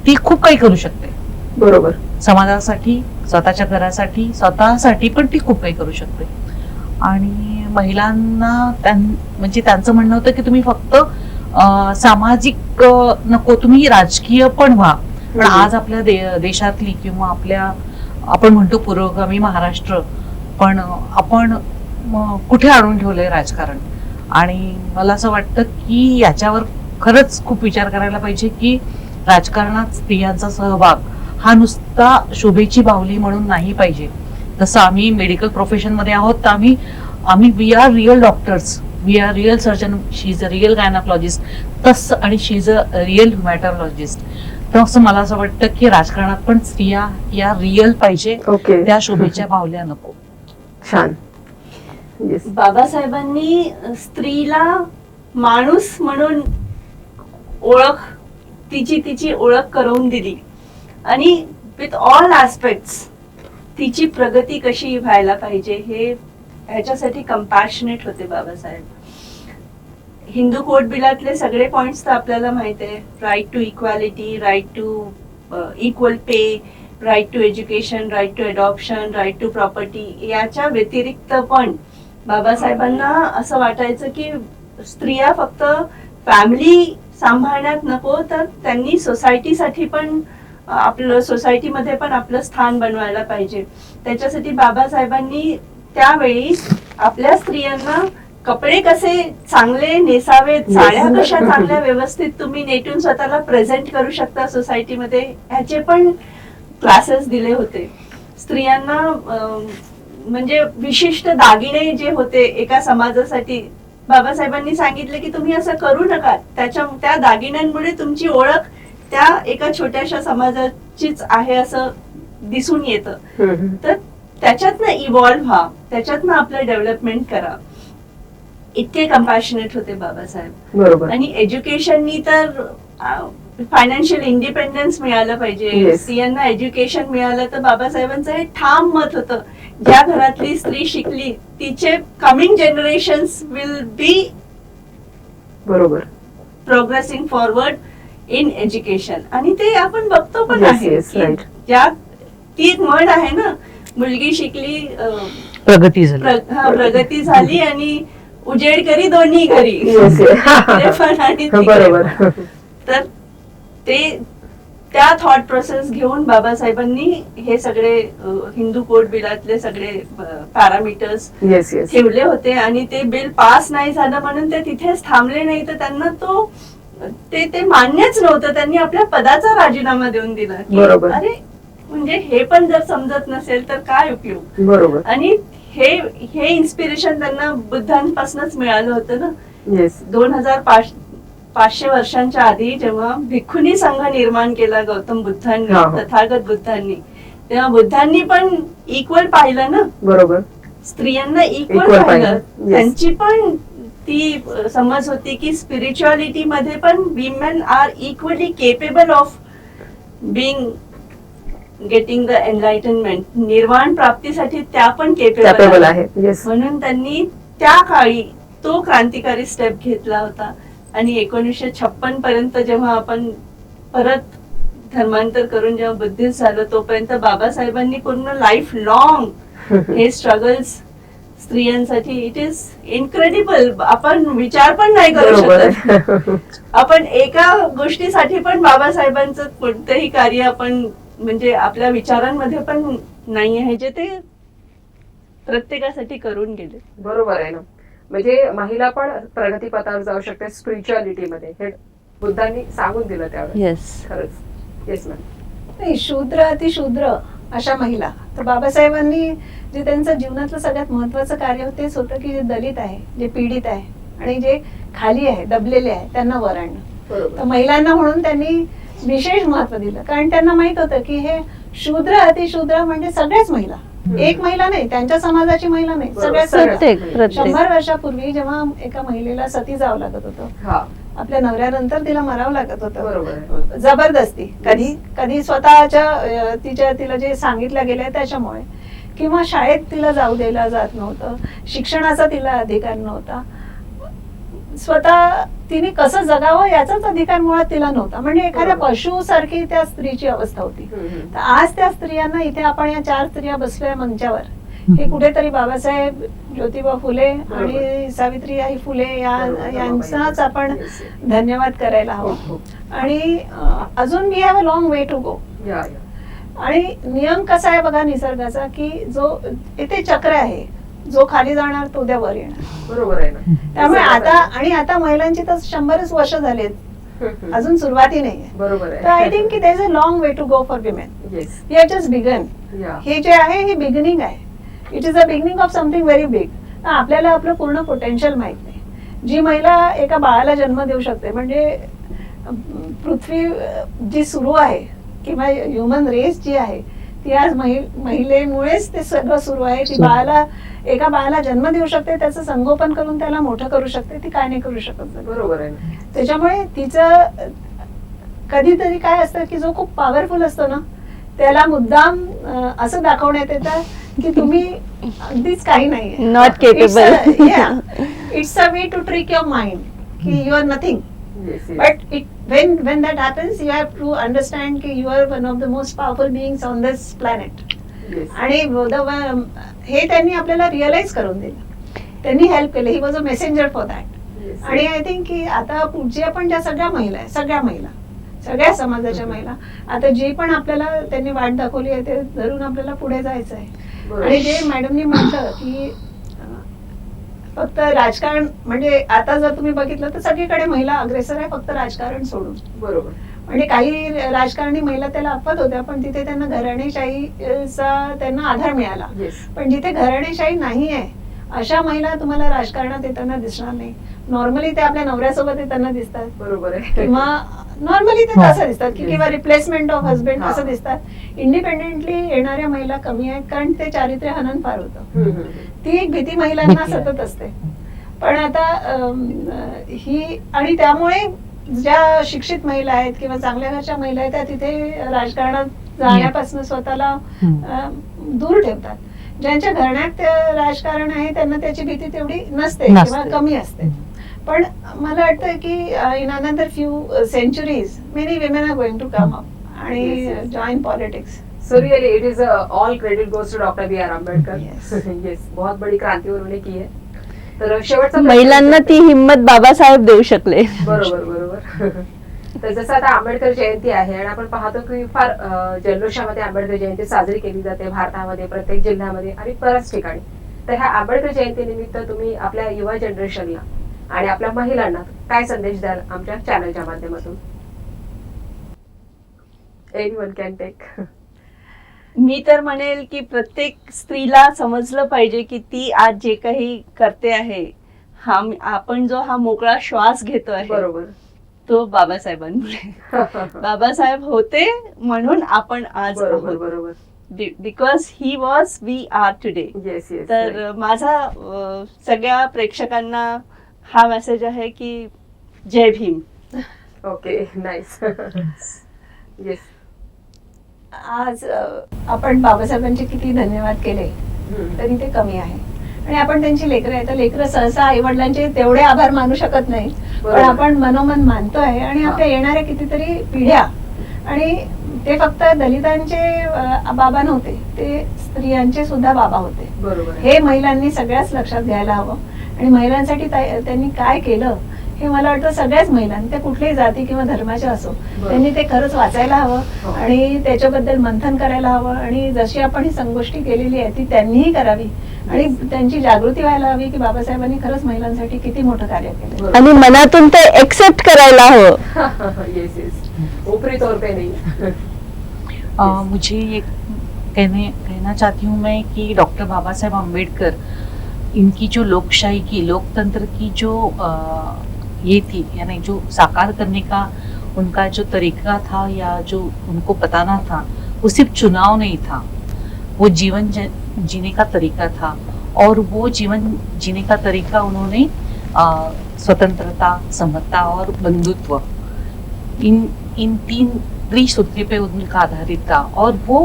ती खूप काही करू शकते. बरोबर. समाजासाठी, स्वतःच्या घरासाठी, स्वतःसाठी पण ती खूप काही करू शकते. आणि महिलांना म्हणजे त्यांचं म्हणणं होतं की तुम्ही फक्त सामाजिक नको, तुम्ही राजकीय पण व्हा. पण आज आपल्या देशातली किंवा आपल्या आपण म्हणतो पुरोगामी महाराष्ट्र, पण आपण कुठे आणून ठेवलंय राजकारण. आणि मला असं वाटतं की याच्यावर खरंच खूप विचार करायला पाहिजे की राजकारणात स्त्रियांचा सहभाग हा नुसता शोभेची बाहुली म्हणून नाही पाहिजे. जसं आम्ही मेडिकल प्रोफेशन मध्ये आहोत तर आम्ही we are real doctors, we are real surgeon, she is a real gynaecologist तसं, आणि शी इज अ रिअल ह्युमॅटॉलॉजिस्ट. तर असं मला असं वाटतं की राजकारणात पण स्त्रिया या रिअल पाहिजे, त्या शोभेच्या बाहुल्या नको. छान. बाबासाहेबांनी स्त्रीला माणूस म्हणून तिची ओळख करून दिली. आणि विथ ऑल ऍस्पेक्ट्स तिची प्रगती कशी व्हायला पाहिजे ह्याच्यासाठी कंपॅशनेट होते बाबासाहेब. हिंदू कोड बिलातले सगळे पॉइंट्स तर आपल्याला माहित आहे. Right to equality, right to equal pay, right to education, right to adoption, right to property. याच्या व्यतिरिक्त पण बाबासाहेबांना असं वाटायचं की स्त्रिया फक्त फॅमिली सांभाळण्यात नको, तर त्यांनी सोसायटीसाठी पण आपलं सोसायटीमध्ये पण आपलं स्थान बनवायला पाहिजे. त्याच्यासाठी बाबासाहेबांनी त्यावेळी आपल्या स्त्रियांना कपडे कसे चांगले नेसावेत, साड्या कशा चांगल्या व्यवस्थित तुम्ही नेटून स्वतःला प्रेझेंट करू शकता सोसायटीमध्ये, ह्याचे पण क्लासेस दिले होते. स्त्रियांना म्हणजे विशिष्ट दागिने जे होते एका समाजासाठी, बाबासाहेबांनी सांगितले की तुम्ही असं करू नका, त्या दागिन्यांमुळे तुमची ओळख त्या एका छोट्याशा समाजाचीच आहे असं दिसून येतं. तर त्याच्यातनं इव्हॉल्व्ह व्हा, त्याच्यातनं आपलं डेव्हलपमेंट करा. इतके कंपॅशनेट होते बाबासाहेब. बरोबर. आणि एज्युकेशननी तर फायनान्शियल इंडिपेंडन्स मिळालं पाहिजे, स्त्रियांना एज्युकेशन मिळालं तर बाबासाहेबांचं हे ठाम मत होतं, ज्या घरातली स्त्री शिकली तिचे कमिंग जनरेशन्स विल बी बरोबर प्रोग्रेसिंग फॉरवर्ड इन एज्युकेशन. आणि ते आपण बघतो पण आहे. ज्या ती एक म्हण आहे ना, मुलगी शिकली प्रगती झाली. प्रगती झाली आणि उजेड करी दोन्ही घरी. बरोबर. तर ते त्या थॉट प्रोसेस घेऊन बाबासाहेबांनी हे सगळे हिंदू कोड बिलातले सगळे पॅरामीटर्स ठेवले होते. आणि ते बिल पास नाही झालं म्हणून ते तिथेच थांबले नाही, तर त्यांना तो ते मान्यच नव्हतं. त्यांनी आपल्या पदाचा राजीनामा देऊन दिला. बरोबर. अरे म्हणजे हे पण जर समजत नसेल तर काय उपयोग. बरोबर. आणि हे इन्स्पिरेशन त्यांना बुद्धांपासूनच मिळालं होतं ना. 2500 वर्षांच्या आधी जेव्हा भिक्खुनी संघ निर्माण केला गौतम बुद्धांनी, तथागत बुद्धांनी, तेव्हा बुद्धांनी पण इक्वल पाहिलं ना. बरोबर. स्त्रियांना इक्वल पाहिलं. त्यांची पण ती समज होती की स्पिरिच्युअलिटी मध्ये पण women are equally capable of being getting the enlightenment. निर्वाण प्राप्तीसाठी त्या पण केपेबल आहे. म्हणून त्यांनी त्या काळी तो क्रांतिकारी स्टेप घेतला होता. आणि 1956 पर्यंत जेव्हा आपण परत धर्मांतर करून जेव्हा बुद्धिस्ट झालो, तोपर्यंत बाबासाहेबांनी पूर्ण लाईफ लॉंग हे स्ट्रगल्स स्त्रियांसाठी, इट इज इनक्रेडिबल. आपण विचार पण नाही करू शकत. आपण एका गोष्टीसाठी पण बाबासाहेबांचं कोणतंही कार्य आपण म्हणजे आपल्या विचारांमध्ये पण नाही आहे, जे ते प्रत्येकासाठी करून गेले. बरोबर आहे ना. म्हणजे महिला पण प्रगतीपथावर जाऊ शकते स्पिरिच्युअलिटी मध्ये, हे बुद्धांनी सांगून दिलं त्यावेळेस. खरंच. Yes ma'am. शूद्र अतिशूद्र अशा महिला, तर बाबासाहेबांनी जे त्यांचं जीवनातलं सगळ्यात महत्वाचं कार्य होतं तेच होतं की जे दलित आहे, जे पीडित आहे आणि जे खाली आहे, दबलेले आहे, त्यांना वर आणणं. तर महिलांना म्हणून त्यांनी विशेष महत्व दिलं, कारण त्यांना माहित होतं की हे शूद्र अतिशूद्र म्हणजे सगळ्याच महिला, एक महिला नाही, त्यांच्या समाजाची महिला नाही, सगळ्या. 100 वर्षापूर्वी जेव्हा एका महिलेला सती जावं लागत होतं, आपल्या नवऱ्यानंतर तिला मरावं लागत होतं जबरदस्ती, कधी स्वतःच्या तिला जे सांगितलं गेलंय त्याच्यामुळे, किंवा शाळेत तिला जाऊ द्यायला जात नव्हतं, शिक्षणाचा तिला अधिकार नव्हता, स्वतः तिने कसं जगावं याचाच अधिकार मुळात तिला नव्हता. म्हणजे एखाद्या पशु सारखी त्या स्त्रीची अवस्था होती. तर आज त्या स्त्रियांना इथे आपण या 4 स्त्रिया बसलोय मंचावर, हे कुठेतरी बाबासाहेब, ज्योतिबा फुले आणि सावित्रीबाई फुले यांचाच आपण धन्यवाद करायला हवा. आणि अजून we have a long way to go. आणि नियम कसा आहे बघा निसर्गाचा, की जो इथे चक्र आहे, जो खाली जाणार तो उद्या वर येणार. बरोबर आहे ना. त्यामुळे आता महिलांची तर 100 वर्ष झालेत, अजून सुरुवाती नाहीये. बरोबर आहे. तर आय थिंक की there is a long way to go for women. We are just begin. हे जे आहे हे बिगिनिंग आहे. It is a beginning of something very big. आपल्याला आपलं पूर्ण पोटेन्शियल माहित नाही. जी महिला एका बाळाला जन्म देऊ शकते, म्हणजे पृथ्वी जी सुरू आहे किंवा ह्युमन रेस जी आहे ती आज महिलेमुळेच ते सगळं सुरू आहे. ती एका बाळाला जन्म देऊ शकते, त्याचं संगोपन करून त्याला मोठं करू शकते, ती काय नाही करू शकत. बरोबर आहे. त्याच्यामुळे तिचं कधीतरी काय असतं की जो खूप पॉवरफुल असतो ना, त्याला मुद्दाम असं दाखवण्यात येतं की तुम्ही अगदीच काही नाहीये, not capable. It's a way to trick your mind की you are nothing. But when that happens, you have to understand that you are one of the most powerful beings on this planet. आणि हे त्यांनी आपल्याला realise करून दिलं, त्यांनी help केलं. He was a messenger for that. Yes. आणि I think की आता पुढच्या पण ज्या सगळ्या महिला आहे, सगळ्या समाजाच्या महिला, आता जी पण आपल्याला त्यांनी वाट दाखवली आहे ते धरून आपल्याला पुढे जायचं आहे. बरोबर. आणि जे मॅडमनी म्हटलं की फक्त राजकारण, म्हणजे आता जर तुम्ही बघितलं तर सगळीकडे महिला अग्रेसर आहे, फक्त राजकारण सोडून. बरोबर. म्हणजे काही राजकारणी महिला त्याला अपवाद होत्या, पण तिथे त्यांना घराणेशाहीचा त्यांना आधार मिळाला. येस. पण जिथे घराणेशाही नाही आहे अशा महिला तुम्हाला राजकारणात येताना दिसणार नाही. नॉर्मली ते आपल्या नवऱ्यासोबत येताना दिसतात, बरोबर आहे. किंवा नॉर्मली ते हा. तसं दिसतात की किंवा रिप्लेसमेंट ऑफ हजबंड हा. असं दिसतात. इंडिपेंडेंटली येणाऱ्या महिला कमी आहेत, कारण ते चारित्र्य हनन फार होतं. ती एक भीती महिलांना भीती आहे. सतत असते. पण आता ही, आणि त्यामुळे ज्या शिक्षित महिला आहेत किंवा चांगल्या घरच्या महिला आहेत त्या तिथे राजकारणात जाण्यापासून स्वतःला दूर ठेवतात. ज्यांच्या घराण्यात राजकारण आहे त्यांना त्याची भीती तेवढी नसते किंवा कमी असते. पण मला वाटतं की in another few centuries many women are going to come up आणि join politics. So really it is all credit goes to Dr. B.R. Ambedkar. Yes. Yes, बहुत बड़ी क्रांति उन्होंने की है. तर शेवटचा प्रश्न महिलांना ती हिंमत बाबासाहेब देऊ शकले. बरोबर. तर जसं आता आंबेडकर जयंती आहे आणि आपण पाहतो की फार जल्लोषामध्ये आंबेडकर जयंती साजरी केली जाते भारतामध्ये, प्रत्येक जिल्ह्यामध्ये आणि बऱ्याच ठिकाणी. तर ह्या आंबेडकर जयंती निमित्त तुम्ही आपल्या युवा जनरेशनला आणि आपल्या महिलांना काय संदेश द्याल आमच्या चॅनलच्या माध्यमातून? Anyone can take. मी तर म्हणेल की प्रत्येक स्त्रीला समजलं पाहिजे की ती आज जे काही करते आहे, आपण जो हा मोकळा श्वास घेतो आहे, बरोबर, तो बाबासाहेबांमुळे. बाबासाहेब होते म्हणून आपण आज आहोत. बरोबर. Because he was we are today. Yes yes. तर माझा सगळ्या प्रेक्षकांना हा मेसेज आहे की Jai Bhim. Okay, nice. Yes. आज आपण बाबासाहेबांचे किती धन्यवाद केले तरी ते कमी आहे. आणि आपण त्यांची लेकरं आहे, तर लेकरं सहसा आई वडिलांचे तेवढे आभार मानू शकत नाही, पण आपण मनोमन मानतो आहे. आणि आपल्या येणाऱ्या कितीतरी पिढ्या, आणि ते फक्त दलितांचे बाबा नव्हते, ते स्त्रियांचे सुद्धा बाबा होते. बरोबर. हे महिलांनी सगळ्याच लक्षात घ्यायला हवं. आणि महिलांसाठी त्यांनी काय केलं हे मला वाटतं सगळ्याच महिलांनी, ते कुठल्याही जाती किंवा धर्माच्या असो, त्यांनी ते खरंच वाचायला हवं आणि त्याच्याबद्दल मंथन करायला हवं. आणि जशी आपण ही संगोष्ठी केलेली आहे ती त्यांनीही करावी आणि त्यांची जागृती व्हायला हवी की बाबासाहेबांनी खरंच महिलांसाठी किती मोठं कार्य केलं. आणि मनातून ते एक्सेप्ट करायला हवं. Yes yes. ऊपरी तौर पे नहीं. मुझे ये कहना चाहती हूँ मैं कि डॉक्टर बाबा साहेब अम्बेडकर, इनकी जो लोकशाही की, लोकतंत्र की जो ये थी, यानी जो साकार करने का उनका जो तरीका था या जो उनको बताना था, वो सिर्फ चुनाव नहीं था, वो जीवन जीने का तरीका था. और वो जीवन जीने का तरीका उन्होंने स्वतंत्रता, समता और बंधुत्व, इन तीन त्रिसूत्री पे उनका आधारित था. और वो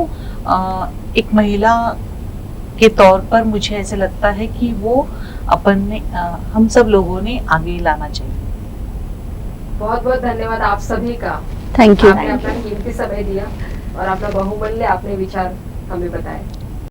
एक महिला के तौर पर मुझे ऐसे लगता है कि वो हम सब लोगों ने आगे लाना चाहिए. बहुत बहुत धन्यवाद आप सभी का. Thank you. आपने अपना कीमती समय दिया और अपना बहुमूल्य आपने विचार हमें बताए.